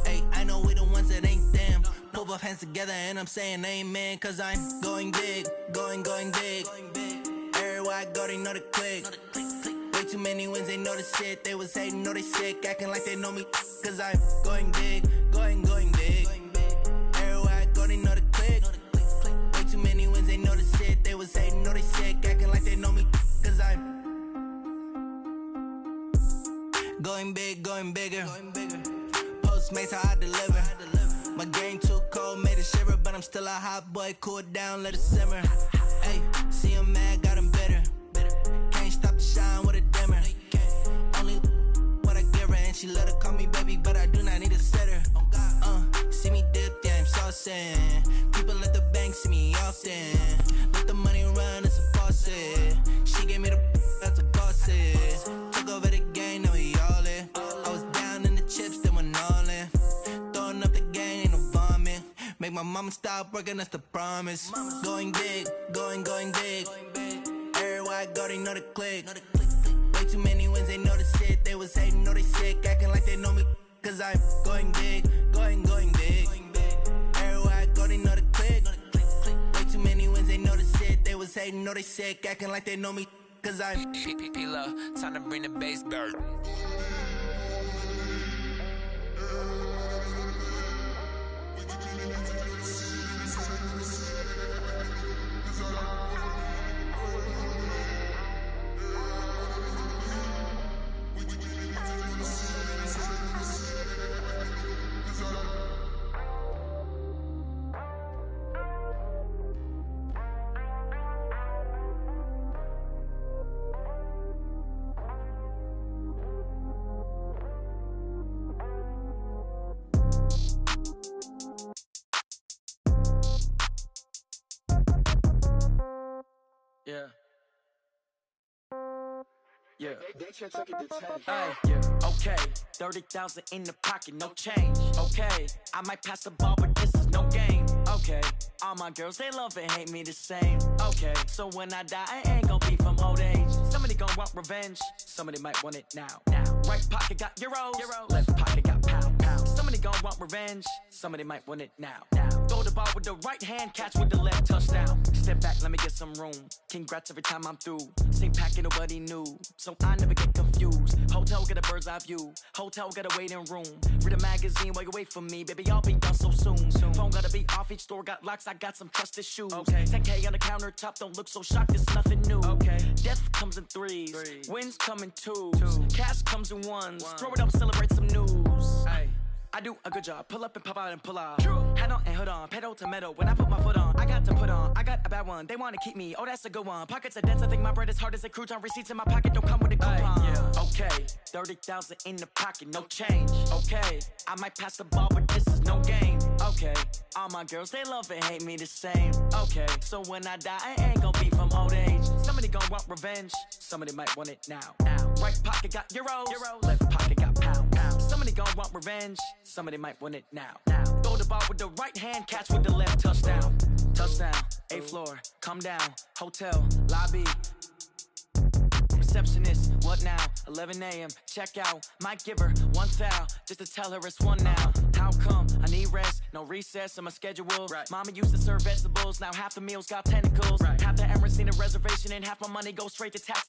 Ay, I know we the ones that ain't them. Pull both hands together and I'm saying amen. Cause I'm going big, going big. Everywhere I go, they know the click. Way too many wins, they know the shit. They was hating, know they sick, acting like they know me. Cause I'm going big, going big. Everywhere I go, they know the click. Way too many wins, they know the shit. They was hating, know they sick, acting like they know me. Cause I'm going big, going bigger. Postmates, how I deliver. My game too cold, made it shiver. But I'm still a hot boy, cool it down, let it simmer. Hey, see him mad, got him bitter. Can't stop the shine with a dimmer. Only what I give her, and she let her call me baby, but I do not need a sitter. See me dip, yeah, I'm saucing. People at the bank see me often. Let the money run, it's a faucet. She gave me the that's a boss it. Took over the game, now we all in. I was down in the chips, then went all in. Throwing up the game, ain't no vomit. Make my mama stop working, that's the promise. Going big, going big. Everywhere I go, they know the click. Way too many wins, they know the shit. They was hating, know they sick, acting like they know me. Cause I'm going big, going big. Everywhere I go, they know the click. Way too many wins, they know the shit. They was hating, know they sick, acting like they know me. Cause I'm P-P-P-Love, time to bring the bass bird. Yeah. Hey, yeah. Okay, 30,000 in the pocket, no change. Okay, I might pass the ball, but this is no game. Okay, all my girls, they love and hate me the same. Okay, so when I die, I ain't gon' be from old age. Somebody gon' want revenge, somebody might want it now. Right pocket got euros, left pocket got pound. Somebody gon' want revenge, somebody might want it now. Throw the ball with the right hand, catch with the left, touchdown. Step back, let me get some room. Congrats every time I'm through. Same packet, nobody knew, so I never get confused. Hotel get a bird's eye view. Hotel got a waiting room. Read a magazine while you wait for me, baby. I'll be done so soon. Phone gotta be off. Each store got locks. I got some trusted shoes. Okay. 10K on the countertop. Don't look so shocked. It's nothing new. Okay. Death comes in threes. Wins come in twos. Cash comes in ones. Throw it up, celebrate some news. Ay. I do a good job. Pull up and pop out and pull off. Head on and hood on. Pedal to metal. When I put my foot on, I got to put on. I got a bad one. They want to keep me. Oh, that's a good one. Pockets are dense. I think my bread is hard as a crouton. Receipts in my pocket don't come with a coupon. Yeah. Okay. 30,000 in the pocket. No change. Okay. I might pass the ball, but this is no game. Okay. All my girls, they love and hate me the same. Okay. So when I die, I ain't gonna be from old age. Somebody gonna want revenge. Somebody might want it now. Right pocket got euros. Left pocket got pound. Somebody gonna want revenge. Somebody might want it now. Throw the ball with the right hand, catch with the left, touchdown. Touchdown, 8th floor, come down, hotel, lobby. receptionist. What now? 11 a.m. Check out. Might give her one foul just to tell her it's one now. How come? I need rest. No recess in my schedule. Mama used to serve vegetables. Now half the meals got tentacles. Half the Emirates need a reservation and half my money goes straight to tax.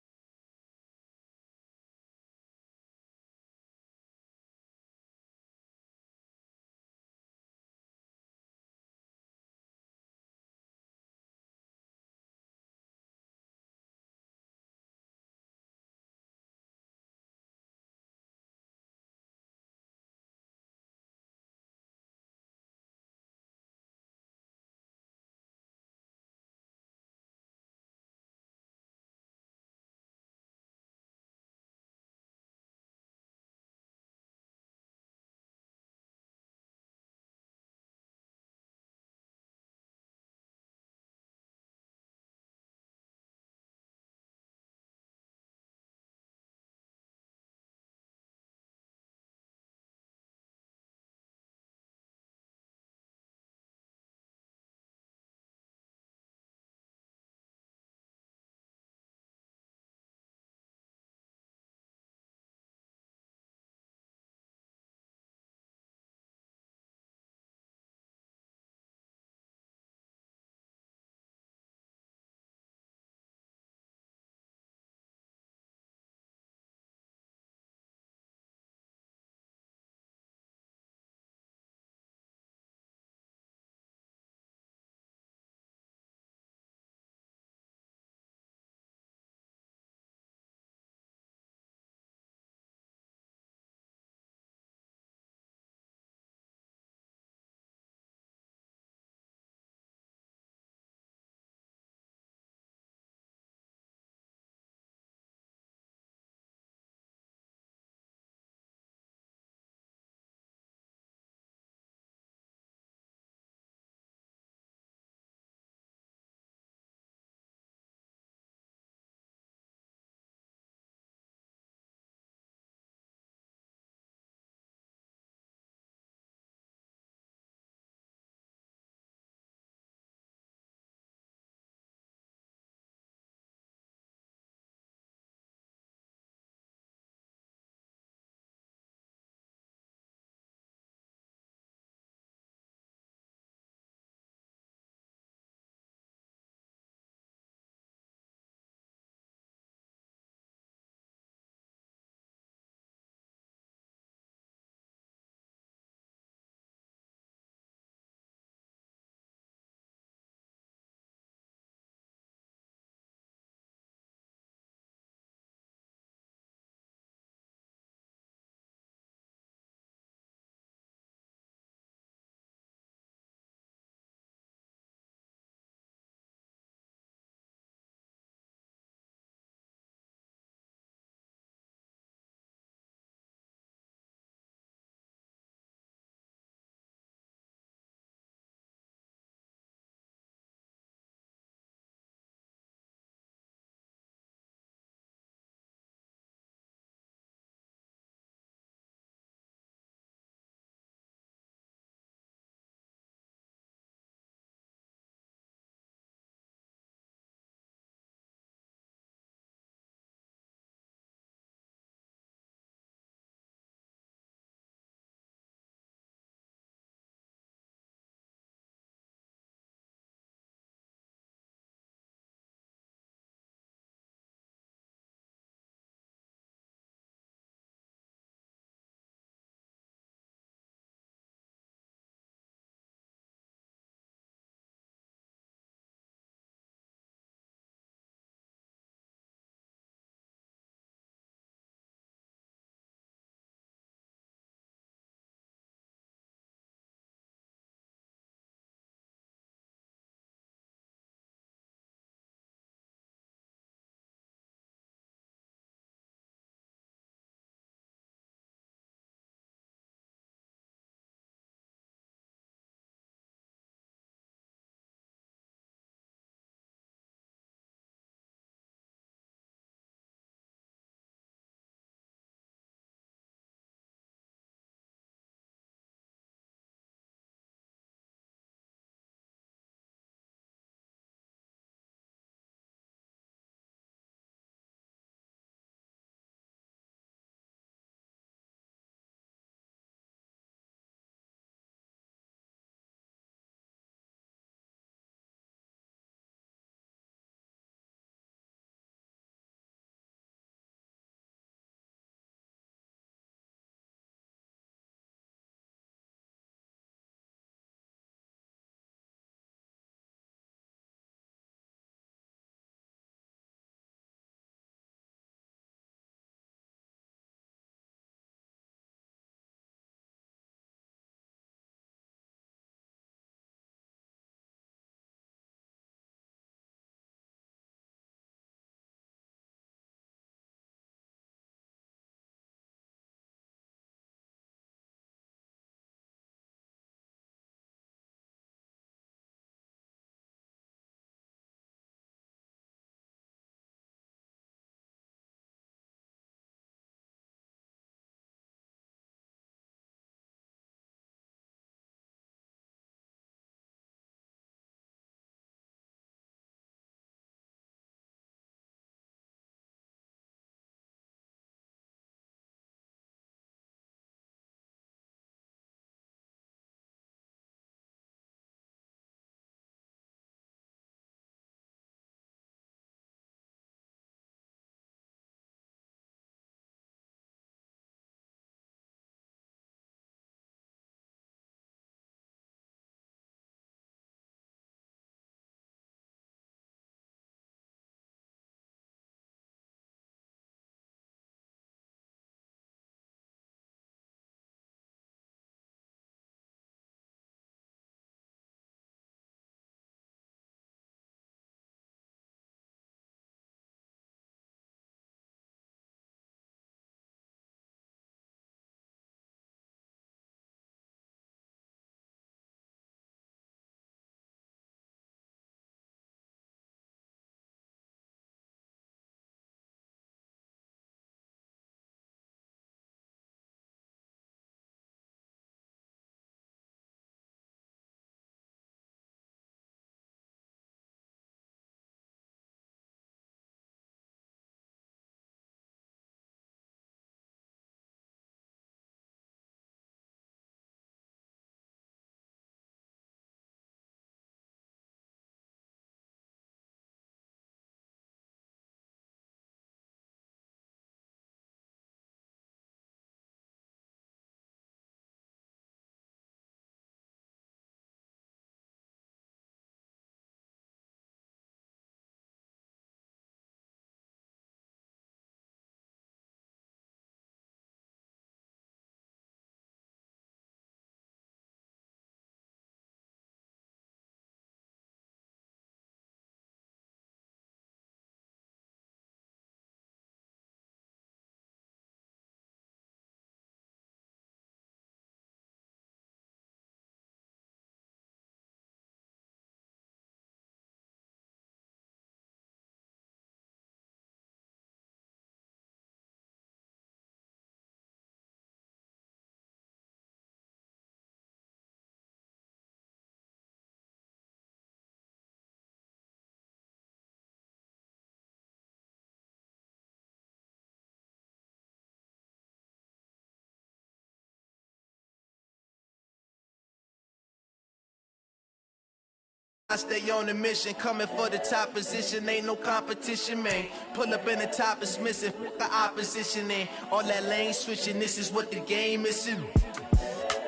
I stay on the mission, coming for the top position, ain't no competition, man. Pull up in the top is missing, the opposition in. All that lane switching, this is what the game is.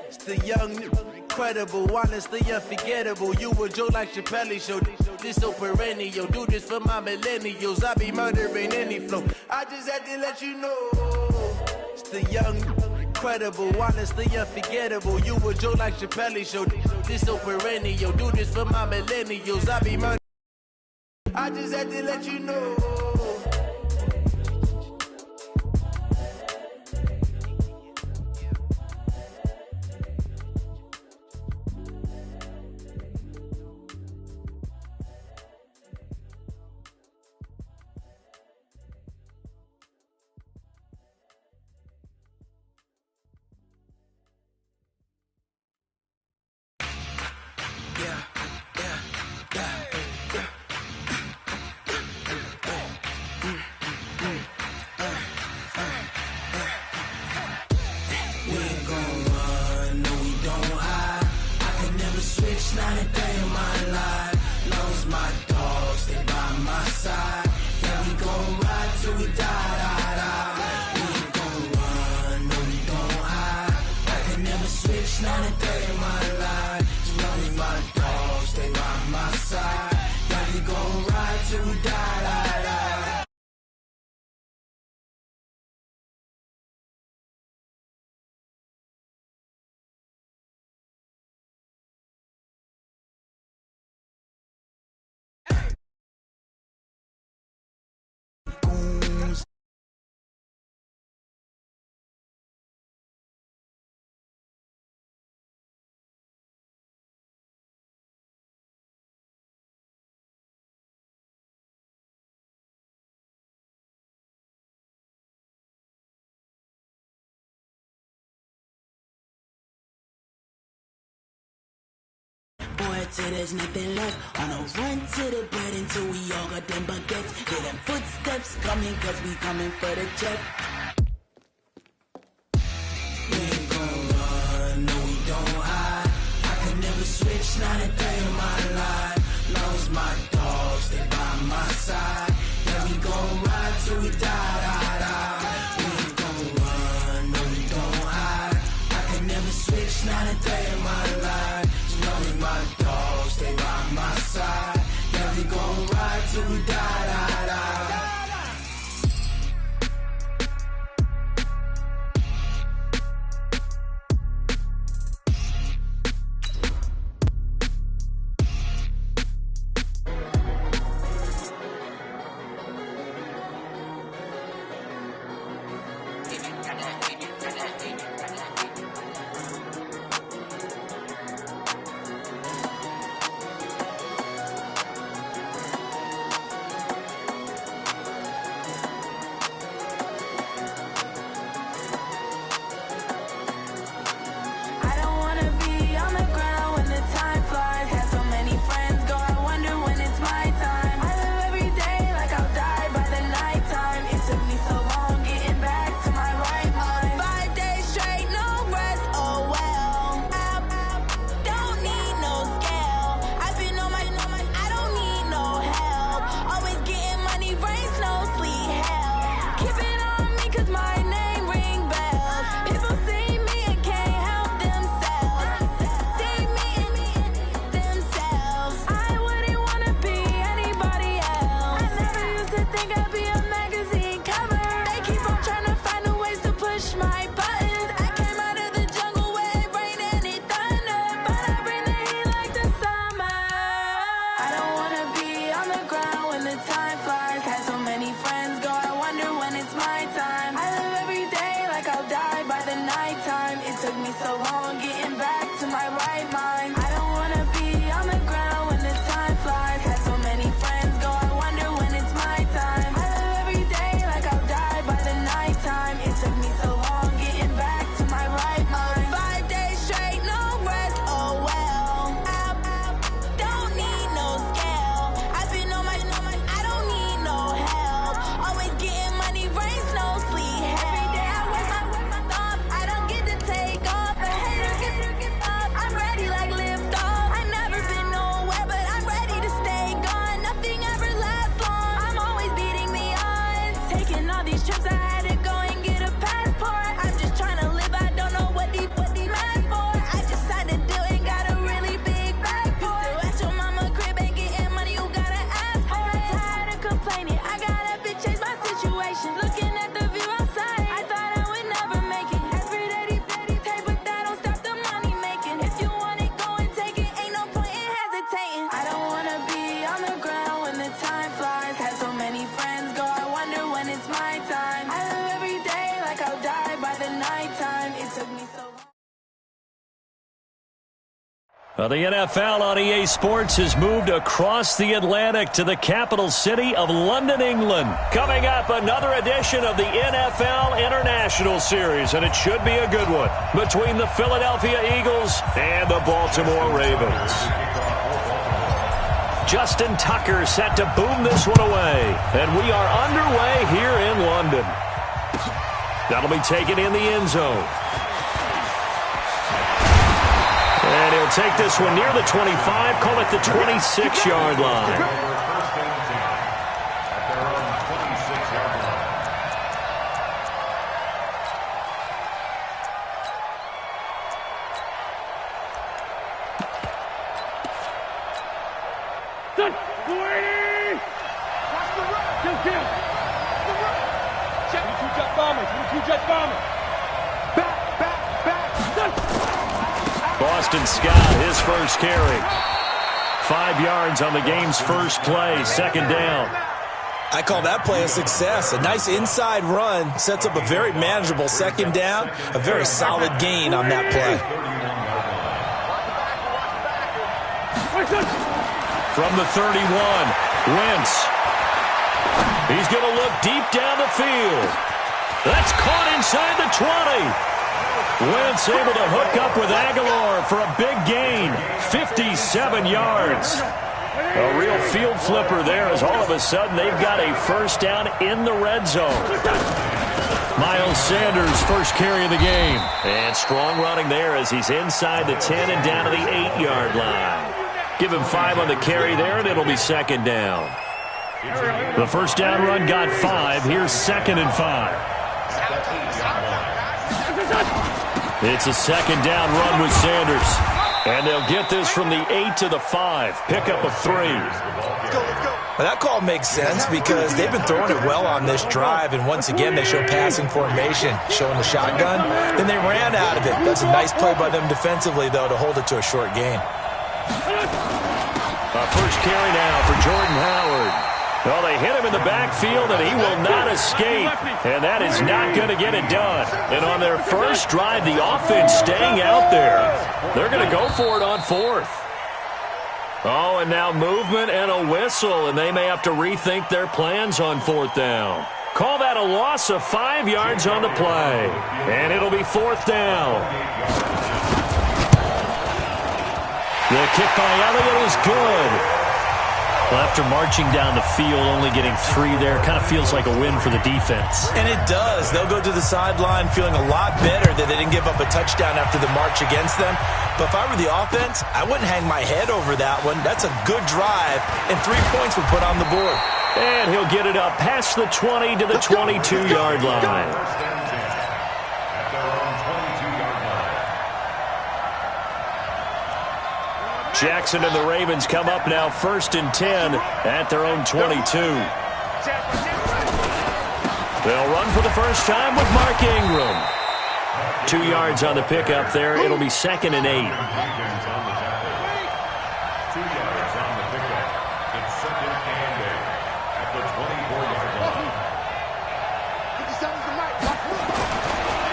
It's the young, incredible, honestly unforgettable. You a Joe like Chappelle show, this so perennial. Do this for my millennials, I be murdering any flow. I just had to let you know. It's the young, incredible, honestly unforgettable. You a Joe like Chappelle show, this so perennial. Do this for my millennials, I be murdering. I just had to let you know. Till there's nothing left. On a run to the bread until we all got them baguettes. Hear them footsteps coming, cause we coming for the check. We ain't gon' run, no we don't hide. I could never switch, not a day in my life. Long as my dogs stay by my side. Yeah, we gon' ride till we die. We ain't gon' run, no we don't hide. I could never switch, not a day in my life. As long as my dogs stay by my side. Yeah, we gon' ride till we die. I'm ready like lift off. I never been nowhere, but I'm ready. Well, the NFL on EA Sports has moved across the Atlantic to the capital city of London, England. Coming up, another edition of the NFL International Series, and it should be a good one, between the Philadelphia Eagles and the Baltimore Ravens. Justin Tucker set to boom this one away, and we are underway here in London. That'll be taken in the end zone. And he'll take this one near the 25, call it the 26-yard line. Boston Scott, his first carry. 5 yards on the game's first play, second down. I call that play a success. A nice inside run sets up a very manageable second down, a very solid gain on that play. From the 31, Wentz. He's going to look deep down the field. That's caught inside the 20. Wentz able to hook up with Aguilar for a big gain, 57 yards. A real field flipper there as all of a sudden they've got a first down in the red zone. Miles Sanders, first carry of the game. And strong running there as he's inside the 10 and down to the 8-yard line. Give him 5 on the carry there, and it'll be second down. The first down run got 5. Here's second and 5. It's a second down run with Sanders. And they'll get this from the 8 to the 5. Pickup of 3. Well, that call makes sense because they've been throwing it well on this drive, and once again they show passing formation, showing the shotgun. Then they ran out of it. That's a nice play by them defensively, though, to hold it to a short gain. First carry now for Jordan Howard. Well, they hit him in the backfield, and he will not escape. And that is not going to get it done. And on their first drive, the offense staying out there. They're going to go for it on 4th. Oh, and now movement and a whistle, and they may have to rethink their plans on 4th down. Call that a loss of 5 yards on the play. And it'll be 4th down. The kick by Elliott is good. Well, after marching down the field, only getting 3 there, kind of feels like a win for the defense. And it does. They'll go to the sideline feeling a lot better that they didn't give up a touchdown after the march against them. But if I were the offense, I wouldn't hang my head over that one. That's a good drive, and 3 points were put on the board. And he'll get it up past the 20 to the 22-yard line. Jackson and the Ravens come up now 1st and 10 at their own 22. They'll run for the first time with Mark Ingram. 2 yards on the pickup there. It'll be 2nd and 8. 2 yards on the pickup. It's 2nd and 8 at the 24-yard line.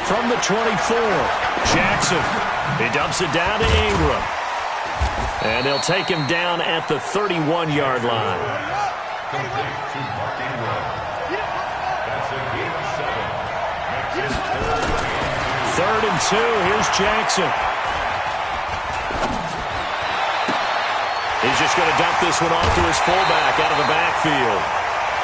From the 24, Jackson. He dumps it down to Ingram. And they'll take him down at the 31-yard line. Complete to Mark Ingram. That's a gain of 7. 3rd and 2. Here's Jackson. He's just going to dump this one off to his fullback out of the backfield.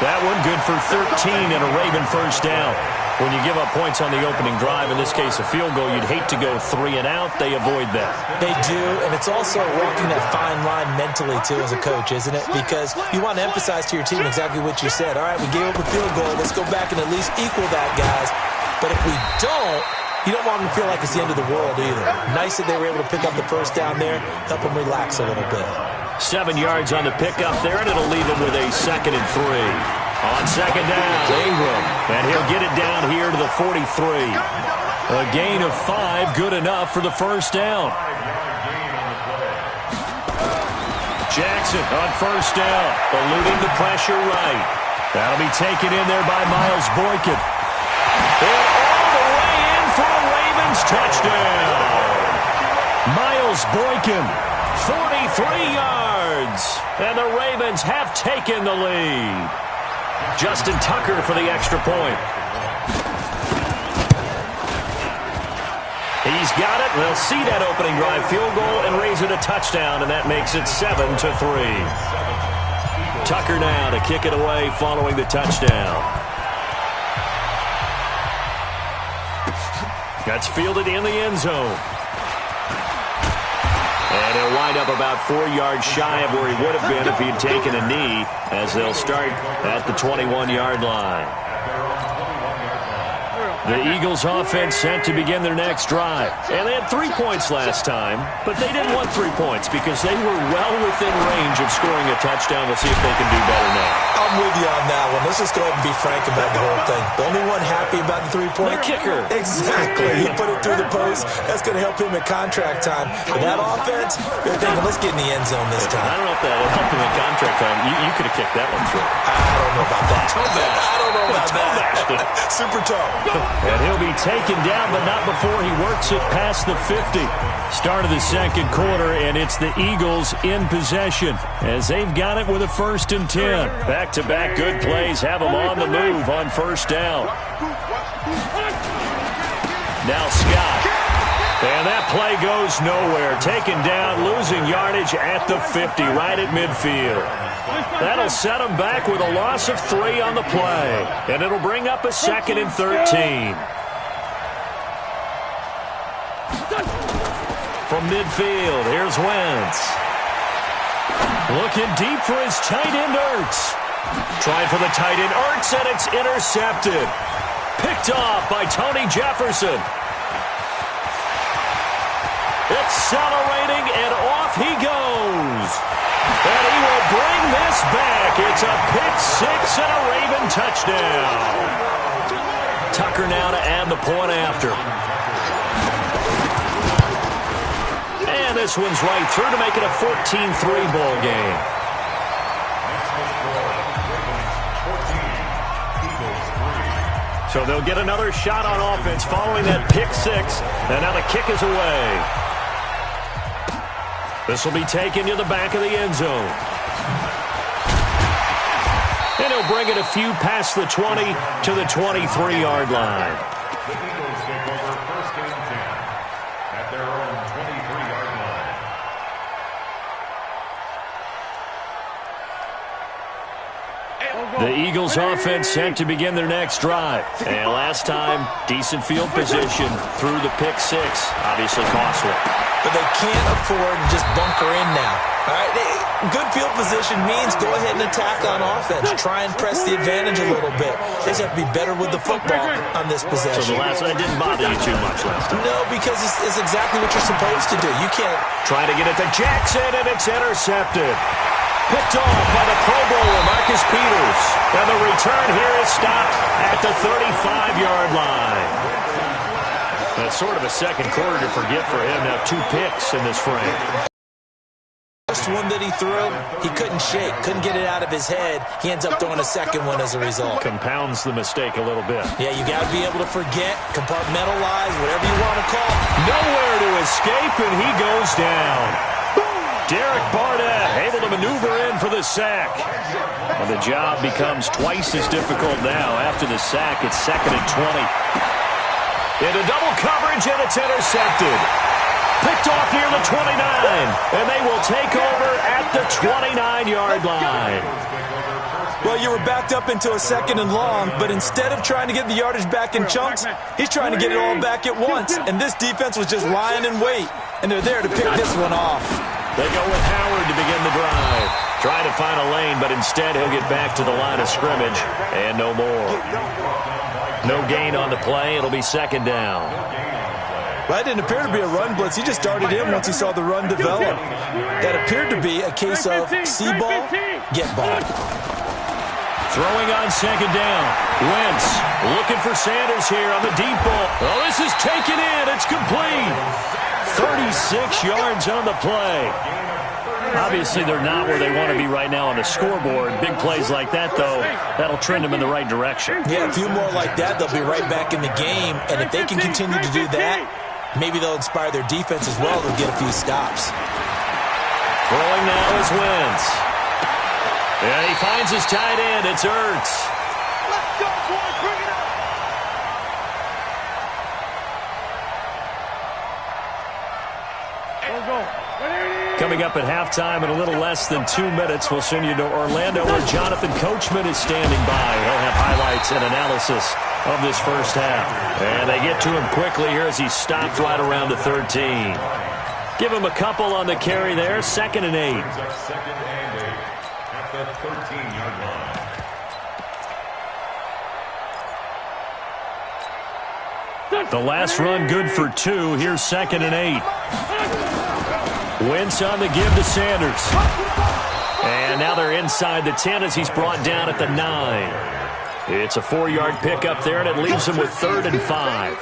That one good for 13 and a Raven first down. When you give up points on the opening drive, in this case a field goal, you'd hate to go 3 and out. They avoid that. They do, and it's also walking that fine line mentally, too, as a coach, isn't it? Because you want to emphasize to your team exactly what you said. All right, we gave up a field goal. Let's go back and at least equal that, guys. But if we don't, you don't want them to feel like it's the end of the world either. Nice that they were able to pick up the first down there, help them relax a little bit. 7 yards on the pickup there, and it'll leave them with a 2nd and 3. On second down, Ingram, and he'll get it down here to the 43. A gain of 5, good enough for the first down. Jackson on first down, eluding the pressure right. That'll be taken in there by Miles Boykin. And all the way in for a Ravens touchdown. Miles Boykin 43 yards. And the Ravens have taken the lead. Justin Tucker for the extra point. He's got it. They'll see that opening drive field goal and raise it a touchdown, and that makes it 7-3. Tucker now to kick it away following the touchdown. That's fielded in the end zone. And he'll wind up about 4 yards shy of where he would have been if he had taken a knee, as they'll start at the 21-yard line. The Eagles offense set to begin their next drive. And they had 3 points last time, but they didn't want 3 points because they were well within range of scoring a touchdown. We'll see if they can do better now. I'm with you on that one. Let's just go ahead and be frank about the whole thing. The only one happy about the 3-point? The kicker. Exactly. He put it through the post. That's going to help him in contract time. But that offense, they're thinking, let's get in the end zone this time. I don't know if that will help him in contract time. You could have kicked that one through. I don't know about that. I don't know about that. Super toe. And he'll be taken down, but not before he works it past the 50. Start of the second quarter, and it's the Eagles in possession as they've got it with a 1st and 10. Back-to-back good plays have them on the move on 1st down. Now Scott. And that play goes nowhere. Taken down, losing yardage at the 50, right at midfield. That'll set him back with a loss of 3 on the play. And it'll bring up a 2nd and 13. From midfield, here's Wentz. Looking deep for his tight end, Ertz. Trying for the tight end, Ertz, and it's intercepted. Picked off by Tony Jefferson. Accelerating, and off he goes. And he will bring this back. It's a pick-6 and a Raven touchdown. Tucker now to add the point after. And this one's right through to make it a 14-3 ball game. So they'll get another shot on offense following that pick-6. And now the kick is away. This will be taken to the back of the end zone. And he'll bring it a few past the 20 to the 23-yard line. The Eagles take over 1st and 10 at their own 23-yard line. The Eagles offense set to begin their next drive. And last time, decent field position through the pick-6. Obviously costly. But they can't afford to just bunker in now. All right, good field position means go ahead and attack on offense. Try and press the advantage a little bit. They just have to be better with the football on this possession. So the last one didn't bother you too much last time? No, because it's exactly what you're supposed to do. You can't. Try to get it to Jackson, and it's intercepted. Picked off by the Pro Bowler, Marcus Peters. And the return here is stopped at the 35-yard line. That's sort of a second quarter to forget for him. Now 2 picks in this frame. First one that he threw, he couldn't shake, couldn't get it out of his head. He ends up throwing a second one as a result. Compounds the mistake a little bit. Yeah, you got to be able to forget, compartmentalize, whatever you want to call it. Nowhere to escape, and he goes down. Derek Barnett able to maneuver in for the sack. And the job becomes twice as difficult now. After the sack, it's 2nd and 20. Into double coverage, and it's intercepted. Picked off near the 29, and they will take over at the 29-yard line. Well, you were backed up into a 2nd and long, but instead of trying to get the yardage back in chunks, he's trying to get it all back at once. And this defense was just lying in wait, and they're there to pick this one off. They go with Howard to begin the drive. Trying to find a lane, but instead he'll get back to the line of scrimmage, and no more. No gain on the play. It'll be 2nd down. Well, that didn't appear to be a run blitz. He just started in once he saw the run develop. That appeared to be a case of see ball, get ball. Throwing on 2nd down. Wentz looking for Sanders here on the deep ball. Oh, this is taken in. It's complete. 36 yards on the play. Obviously, they're not where they want to be right now on the scoreboard. Big plays like that, though, that'll trend them in the right direction. Yeah, a few more like that, they'll be right back in the game. And if they can continue to do that, maybe they'll inspire their defense as well. They'll get a few stops. Throwing now is Wentz. And he finds his tight end. It's Ertz. Let's go, boys. Bring it up. Coming up at halftime in a little less than 2 minutes, we'll send you to Orlando where Jonathan Coachman is standing by. He'll have highlights and analysis of this first half. And they get to him quickly here as he's stopped right around the 13. Give him a couple on the carry there. 2nd and 8. Second and 8 at the 13-yard line. The last run good for 2. Here's 2nd and 8. Wentz on the give to Sanders. And now they're inside the 10 as he's brought down at the 9. It's a 4-yard pickup there, and it leaves him with 3rd and 5.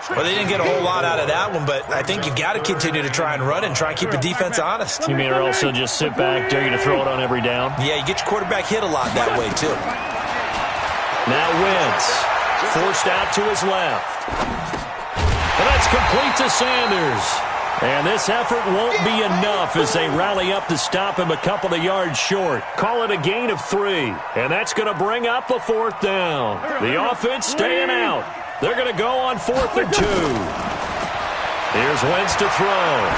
Well, they didn't get a whole lot out of that one, but I think you've got to continue to try and run and try and keep the defense honest. You mean or also just sit back, dare you to throw it on every down? Yeah, you get your quarterback hit a lot that way, too. Now Wentz, forced out to his left. And that's complete to Sanders. And this effort won't be enough as they rally up to stop him a couple of yards short. Call it a gain of 3. And that's going to bring up a 4th down. The offense staying out. They're going to go on 4th and 2. Here's Wentz to throw.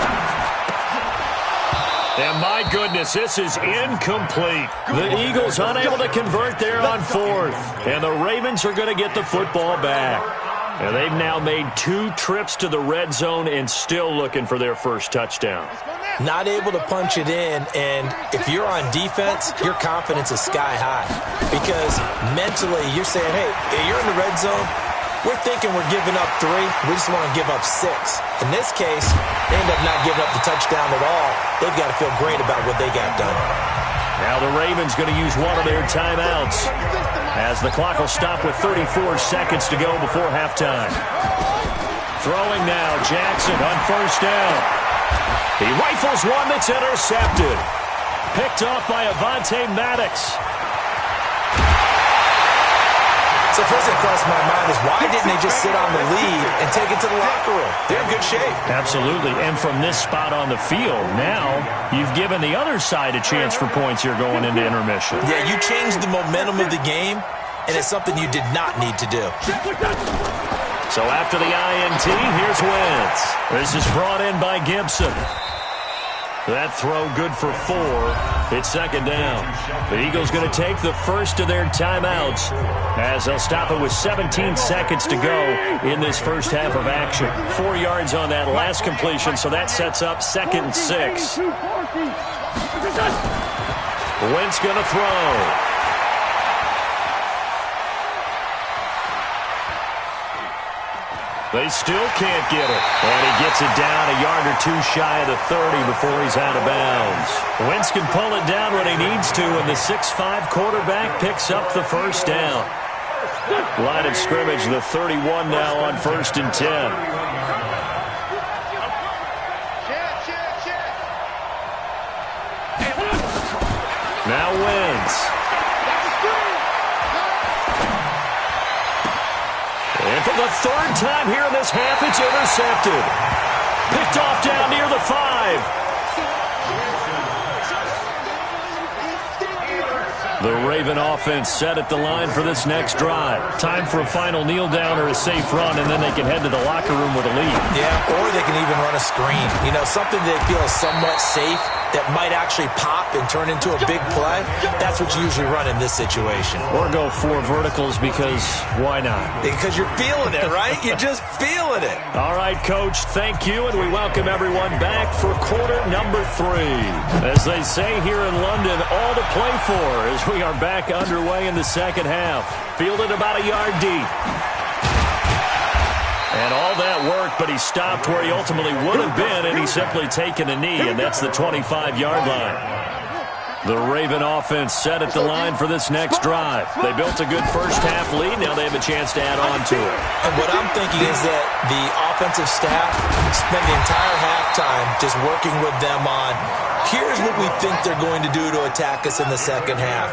And my goodness, this is incomplete. The Eagles unable to convert there on 4th. And the Ravens are going to get the football back. And they've now made 2 trips to the red zone and still looking for their first touchdown. Not able to punch it in, and if you're on defense, your confidence is sky high. Because mentally, you're saying, hey, you're in the red zone, we're thinking we're giving up 3, we just want to give up 6. In this case, they end up not giving up the touchdown at all. They've got to feel great about what they got done. Now the Ravens going to use one of their timeouts as the clock will stop with 34 seconds to go before halftime. Throwing now, Jackson on 1st down. He rifles one that's intercepted. Picked off by Avonte Maddox. So first thing crossed my mind is why didn't they just sit on the lead and take it to the locker room? They're in good shape. Absolutely. And from this spot on the field, now you've given the other side a chance for points here going into intermission. Yeah, you changed the momentum of the game, and it's something you did not need to do. So after the INT, here's Wentz. This is brought in by Gibson. That throw good for 4. It's 2nd down. The Eagles going to take the first of their timeouts as they'll stop it with 17 seconds to go in this first half of action. 4 yards on that last completion, so that sets up 2nd and 6. Wentz going to throw. They still can't get it. And he gets it down a yard or 2 shy of the 30 before he's out of bounds. Wentz can pull it down when he needs to, and the 6'5" quarterback picks up the first down. Line of scrimmage, the 31 now on 1st and 10. Now Wentz. And for the 3rd time here in this half, it's intercepted. Picked off down near the 5. The Raven offense set at the line for this next drive. Time for a final kneel down or a safe run, and then they can head to the locker room with a lead. Yeah, or they can even run a screen. You know, something they feel is somewhat safe that might actually pop and turn into a big play. That's what you usually run in this situation. Or go 4 verticals because why not? Because you're feeling it, right? You're just feeling it. All right, Coach, thank you, and we welcome everyone back for quarter number 3. As they say here in London, all to play for as we are back underway in the second half. Fielded about a yard deep. And all that work, but he stopped where he ultimately would have been, and he's simply taken a knee, and that's the 25-yard line. The Raven offense set at the line for this next drive. They built a good first-half lead. Now they have a chance to add on to it. And what I'm thinking is that the offensive staff spent the entire halftime just working with them on, here's what we think they're going to do to attack us in the second half.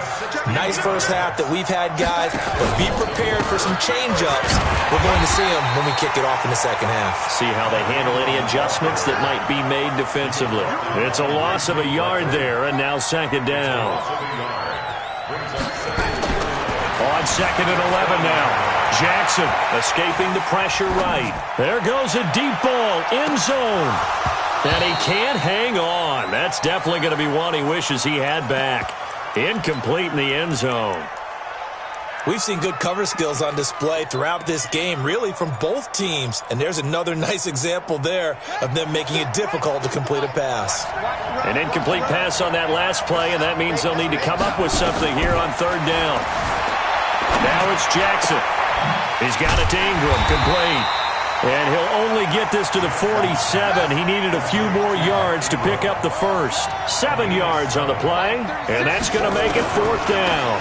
Nice first half that we've had, guys, but be prepared for some change-ups. We're going to see them when we kick it off in the second half. See how they handle any adjustments that might be made defensively. It's a loss of a yard there, and now second down. On second and 11 now. Jackson escaping the pressure right. There goes a deep ball, end zone. And he can't hang on. That's definitely going to be one he wishes he had back. Incomplete in the end zone. We've seen good cover skills on display throughout this game, really from both teams. And there's another nice example there of them making it difficult to complete a pass. An incomplete pass on that last play, and that means they'll need to come up with something here on third down. Now it's Jackson. He's got it to Ingram, complete. And he'll only get this to the 47. He needed a few more yards to pick up the first. 7 yards on the play, and that's going to make it fourth down.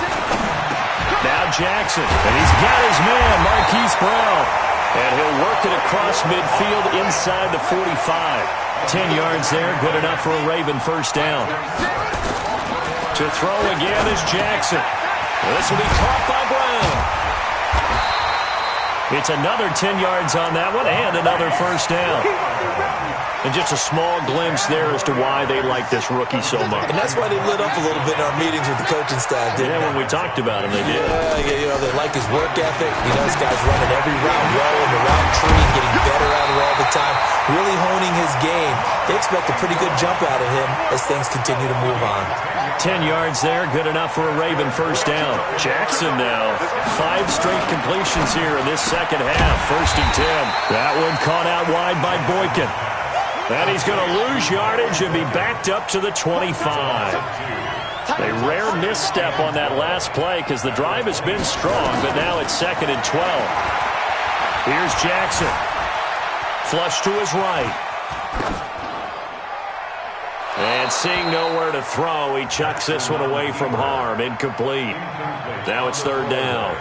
Now Jackson, and he's got his man, Marquise Brown. And he'll work it across midfield inside the 45. 10 yards there, good enough for a Raven first down. To throw again is Jackson. This will be caught by Brown. It's another 10 yards on that one and another first down. And just a small glimpse there as to why they like this rookie so much. And that's why they lit up a little bit in our meetings with the coaching staff, didn't they? Yeah, when we talked about him, they did. Yeah, they like his work ethic. You know, this guy's running every route well in the route tree and getting better at it all the time, really honing his game. They expect a pretty good jump out of him as things continue to move on. 10 yards there, good enough for a Raven first down. Jackson now, 5 straight completions here in this second half. First and 10. That one caught out wide by Boykin. And he's going to lose yardage and be backed up to the 25. A rare misstep on that last play because the drive has been strong, but now it's second and 12. Here's Jackson. Flush to his right. And seeing nowhere to throw, he chucks this one away from harm. Incomplete. Now it's third down.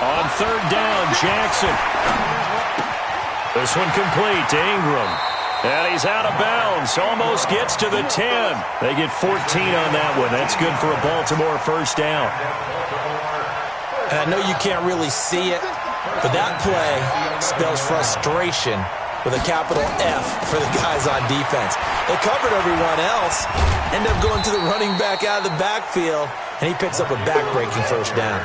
On third down, Jackson. This one complete to Ingram. And he's out of bounds. Almost gets to the 10. They get 14 on that one. That's good for a Baltimore first down. And I know you can't really see it, but that play spells frustration with a capital F for the guys on defense. They covered everyone else, end up going to the running back out of the backfield, and he picks up a back-breaking first down.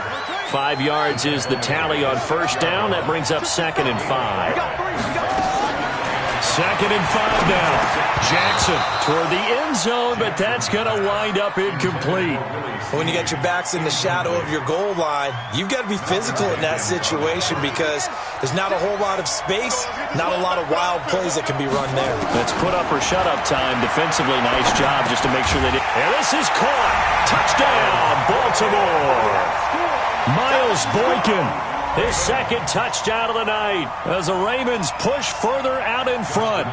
5 yards is the tally on first down. That brings up second and 5. Second and 5 now. Jackson toward the end zone, but that's going to wind up incomplete. When you got your backs in the shadow of your goal line, you've got to be physical in that situation because there's not a whole lot of space, not a lot of wild plays that can be run there. That's put up or shut up time. Defensively, nice job just to make sure they did. And this is caught. Touchdown, Baltimore. Miles Boykin, his second touchdown of the night as the Ravens push further out in front.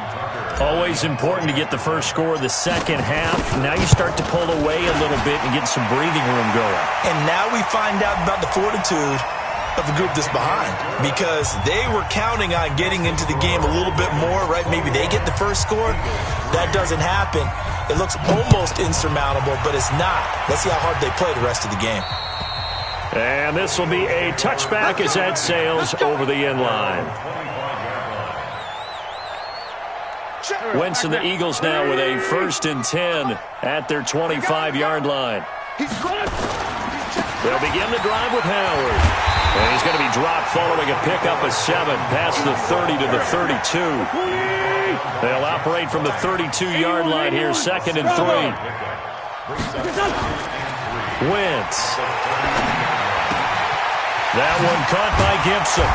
Always important to get the first score of the second half. Now you start to pull away a little bit and get some breathing room going. And now we find out about the fortitude of the group that's behind because they were counting on getting into the game a little bit more, right? Maybe they get the first score. That doesn't happen. It looks almost insurmountable, but it's not. Let's see how hard they play the rest of the game. And this will be a touchback as that sails over the end line. Wentz and the Eagles now with a first and 10 at their 25-yard line. They'll begin the drive with Howard. And he's going to be dropped following a pickup of 7 past the 30 to the 32. They'll operate from the 32-yard line here, second and 3. Wentz. That one caught by Gibson.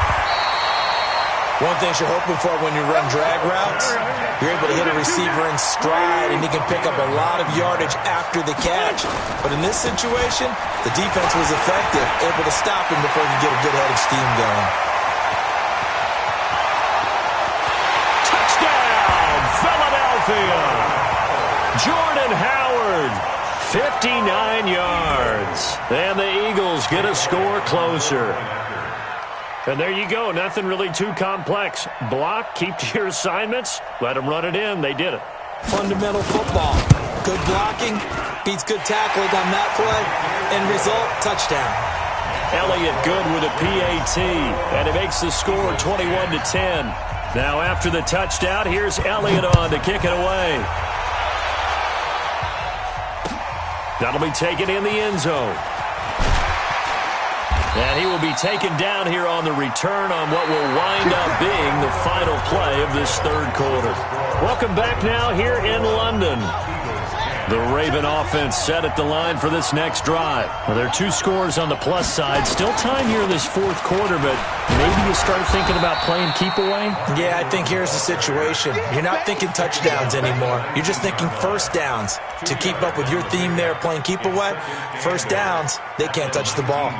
One thing you're hoping for when you run drag routes, you're able to hit a receiver in stride and he can pick up a lot of yardage after the catch. But in this situation, the defense was effective, able to stop him before he could get a good head of steam going. Philadelphia. Jordan Howard, 59 yards. And the Eagles get a score closer. And there you go. Nothing really too complex. Block, keep to your assignments, let them run it in. They did it. Fundamental football. Good blocking beats good tackling on that play. End result, touchdown. Elliott Good with a PAT, and it makes the score 21-10. Now after the touchdown, here's Elliott on to kick it away. That'll be taken in the end zone. And he will be taken down here on the return on what will wind up being the final play of this third quarter. Welcome back now here in London. The Raven offense set at the line for this next drive. Well, there are 2 scores on the plus side. Still time here in this fourth quarter, but maybe you start thinking about playing keep away? Yeah, I think here's the situation. You're not thinking touchdowns anymore. You're just thinking first downs. To keep up with your theme there, playing keep away, first downs, they can't touch the ball.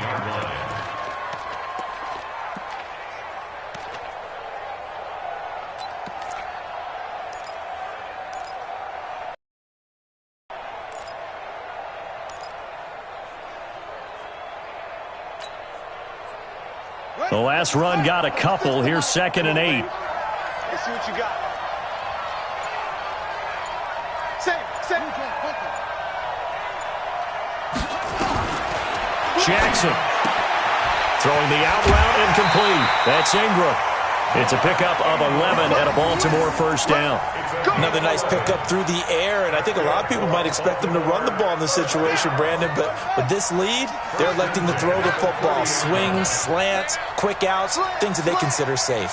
The last run got a couple. Here's 2nd and 8. Let's see what you got. Same. Jackson throwing the out route incomplete. That's Ingram. It's a pickup of 11 and a Baltimore first down. Another nice pickup through the air, and I think a lot of people might expect them to run the ball in this situation, Brandon, but with this lead, they're electing to throw the football. Swings, slants, quick outs, things that they consider safe.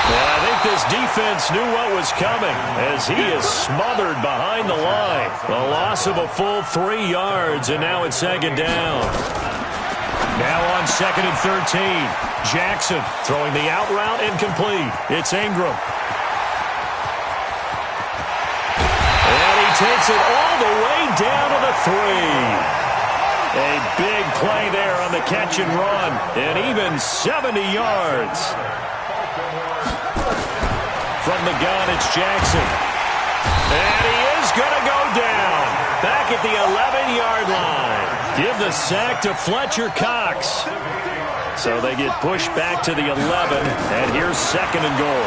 And I think this defense knew what was coming as he is smothered behind the line. A loss of a full 3 yards, and now it's 2nd down. Now on 2nd and 13. Jackson throwing the out route incomplete. It's Ingram. And he takes it all the way down to the 3. A big play there on the catch and run. And even 70 yards. From the gun, it's Jackson. And he is going to go down. Back at the 11-yard line. Give the sack to Fletcher Cox. So they get pushed back to the 11, and here's 2nd and goal.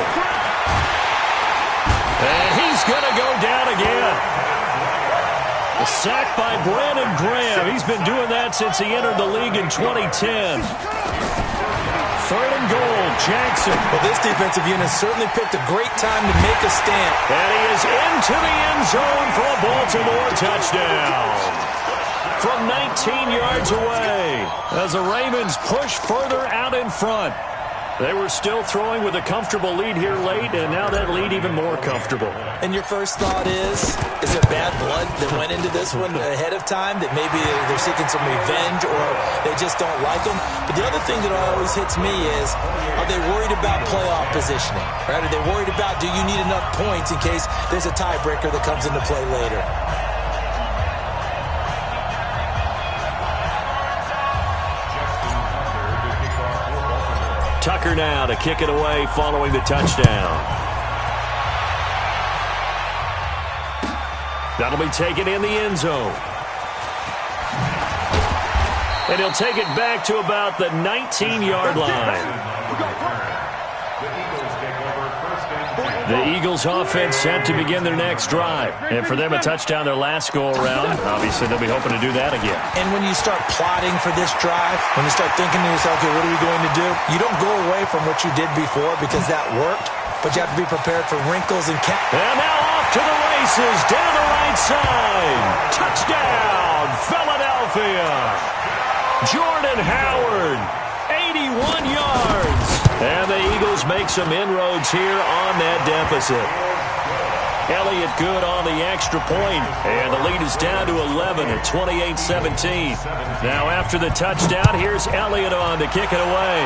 And he's going to go down again. A sack by Brandon Graham. He's been doing that since he entered the league in 2010. 3rd and goal, Jackson. Well, this defensive unit certainly picked a great time to make a stand. And he is into the end zone for a Baltimore touchdown. From 19 yards away as the Ravens push further out in front. They were still throwing with a comfortable lead here late, and now that lead even more comfortable. And your first thought is there bad blood that went into this one ahead of time, that maybe they're seeking some revenge or they just don't like them? But the other thing that always hits me is, are they worried about playoff positioning? Right? Are they worried about, do you need enough points in case there's a tiebreaker that comes into play later? Tucker now to kick it away following the touchdown. That'll be taken in the end zone. And he'll take it back to about the 19-yard line. The Eagles offense set to begin their next drive. And for them, a touchdown their last go-around. Obviously, they'll be hoping to do that again. And when you start plotting for this drive, when you start thinking to yourself, okay, what are we going to do? You don't go away from what you did before because that worked, but you have to be prepared for wrinkles and And now off to the races, down the right side. Touchdown, Philadelphia. Jordan Howard, 81 yards. And the Eagles make some inroads here on that deficit. Elliott Good on the extra point, and the lead is down to 11 at 28-17. Now after the touchdown, here's Elliott on to kick it away.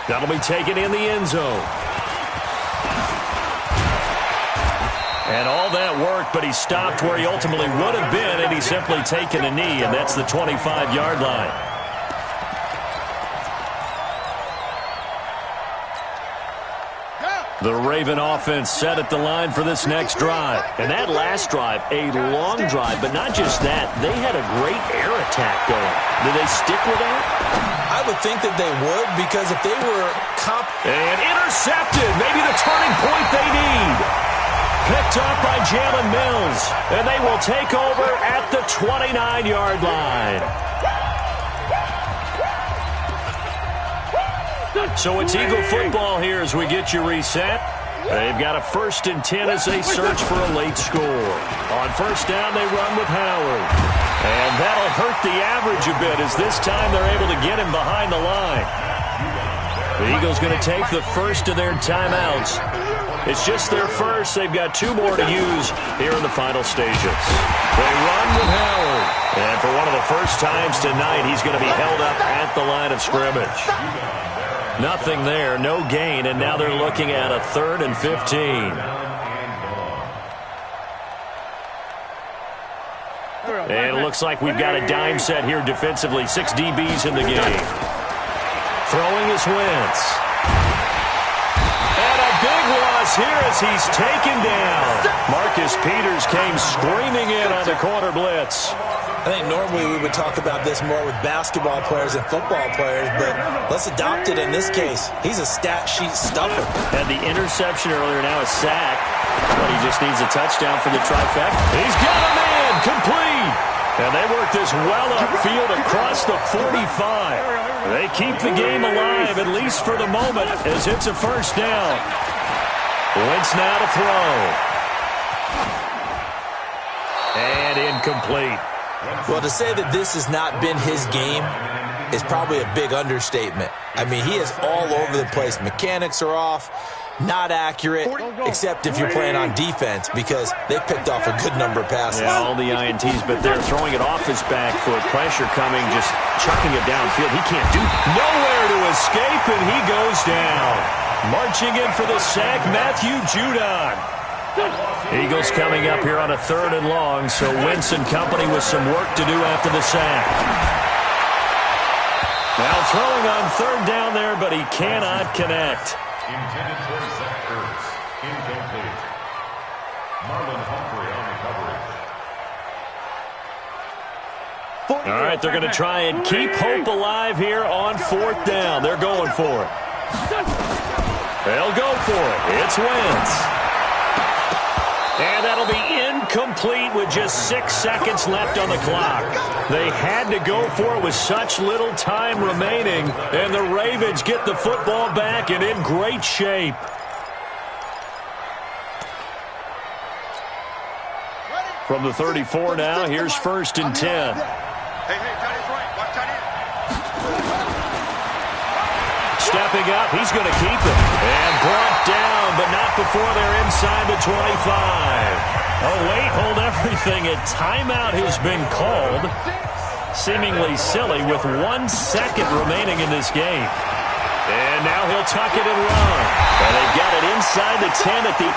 That'll be taken in the end zone. And all that worked, but he stopped where he ultimately would have been, and he's simply taken a knee, and that's the 25-yard line. The Raven offense set at the line for this next drive. And that last drive, a long drive, but not just that. They had a great air attack going. Do they stick with that? I would think that they would, because if they were and intercepted, maybe the turning point they need. Picked up by Jalen Mills, and they will take over at the 29-yard line. So it's Eagle football here as we get you reset. They've got a 1st and 10 as they search for a late score. On first down, they run with Howard. And that'll hurt the average a bit, as this time they're able to get him behind the line. The Eagles going to take the first of their timeouts. It's just their first. They've got 2 more to use here in the final stages. They run with Howard. And for one of the first times tonight, he's going to be held up at the line of scrimmage. Nothing there, no gain, and now they're looking at a 3rd and 15. And it looks like we've got a dime set here defensively. 6 DBs in the game. Throwing is Wentz. And a big loss here as he's taken down. Marcus Peters came screaming in on the corner blitz. I think normally we would talk about this more with basketball players and football players, but let's adopt it in this case. He's a stat sheet stuffer. Had the interception earlier, now a sack. But he just needs a touchdown for the trifecta. He's got a man, complete. And they work this well upfield across the 45. They keep the game alive, at least for the moment, as it's a first down. Wentz now to throw. And incomplete. Well, to say that this has not been his game is probably a big understatement. I mean, he is all over the place. Mechanics are off, not accurate, except if you're playing on defense, because they picked off a good number of passes. Yeah, all the INTs, but they're throwing it off his back for pressure coming, just chucking it downfield. He can't do nowhere to escape, and he goes down. Marching in for the sack, Matthew Judon. Eagles coming up here on a 3rd and long, so Wentz and company with some work to do after the sack. Now throwing on 3rd down there, but he cannot connect. Intended for Zach Ertz. Incomplete. Marlon Humphrey on the coverage. All right, they're going to try and keep hope alive here on 4th down. They're going for it. They'll go for it. It's Wentz. And that'll be incomplete with just 6 seconds left on the clock. They had to go for it with such little time remaining, and the Ravens get the football back and in great shape. From the 34 now, here's 1st and 10. Hey, tight end's right. Watch tight end. Stepping up, he's going to keep it. And brought down, but not before they're inside the 25. Oh, wait, hold everything. A timeout has been called. Seemingly silly with 1 second remaining in this game. And now he'll tuck it and run. And they've got it inside the 10 at the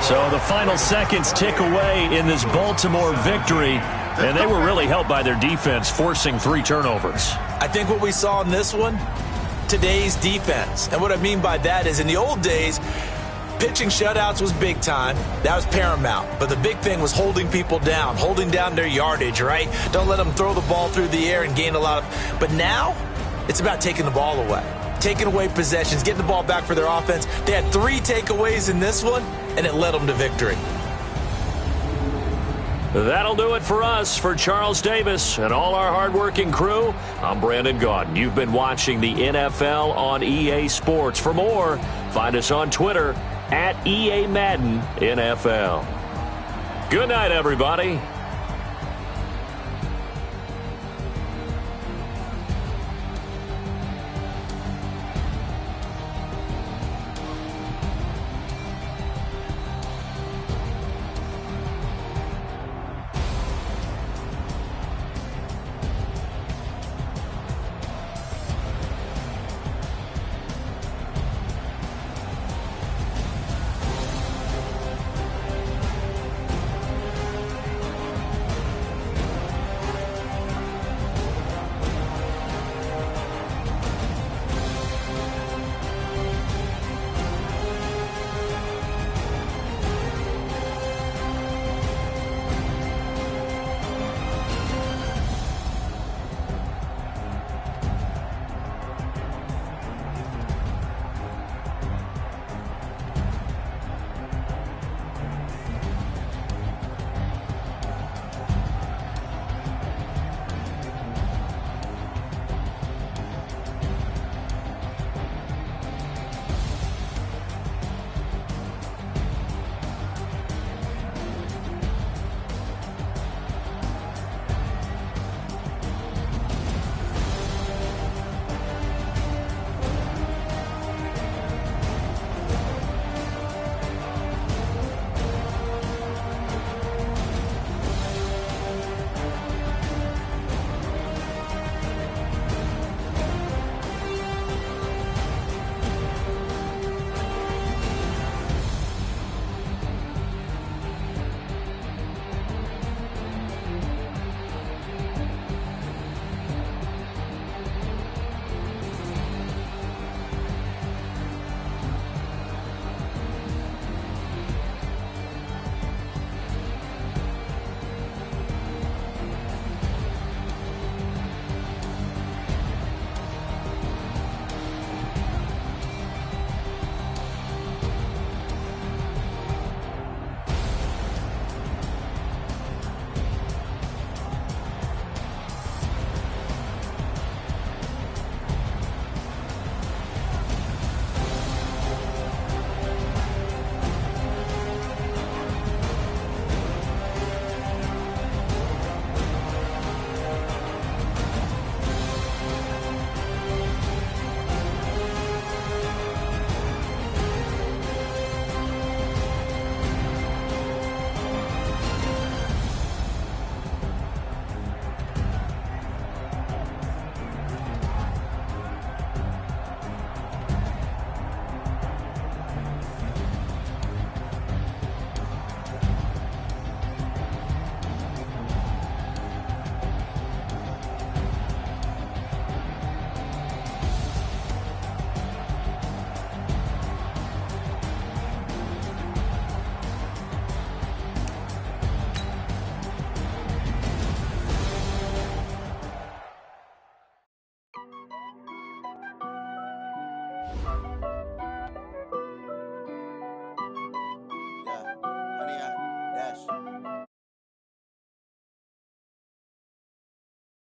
8. So the final seconds tick away in this Baltimore victory. And they were really helped by their defense, forcing 3 turnovers. I think what we saw in this one, today's defense. And what I mean by that is in the old days, pitching shutouts was big time. That was paramount. But the big thing was holding people down, holding down their yardage, right? Don't let them throw the ball through the air and gain a lot of... But now, it's about taking the ball away. Taking away possessions, getting the ball back for their offense. They had 3 takeaways in this one, and it led them to victory. That'll do it for us. For Charles Davis and all our hardworking crew, I'm Brandon Gaudin. You've been watching the NFL on EA Sports. For more, find us on Twitter @EA Madden NFL. Good night, everybody.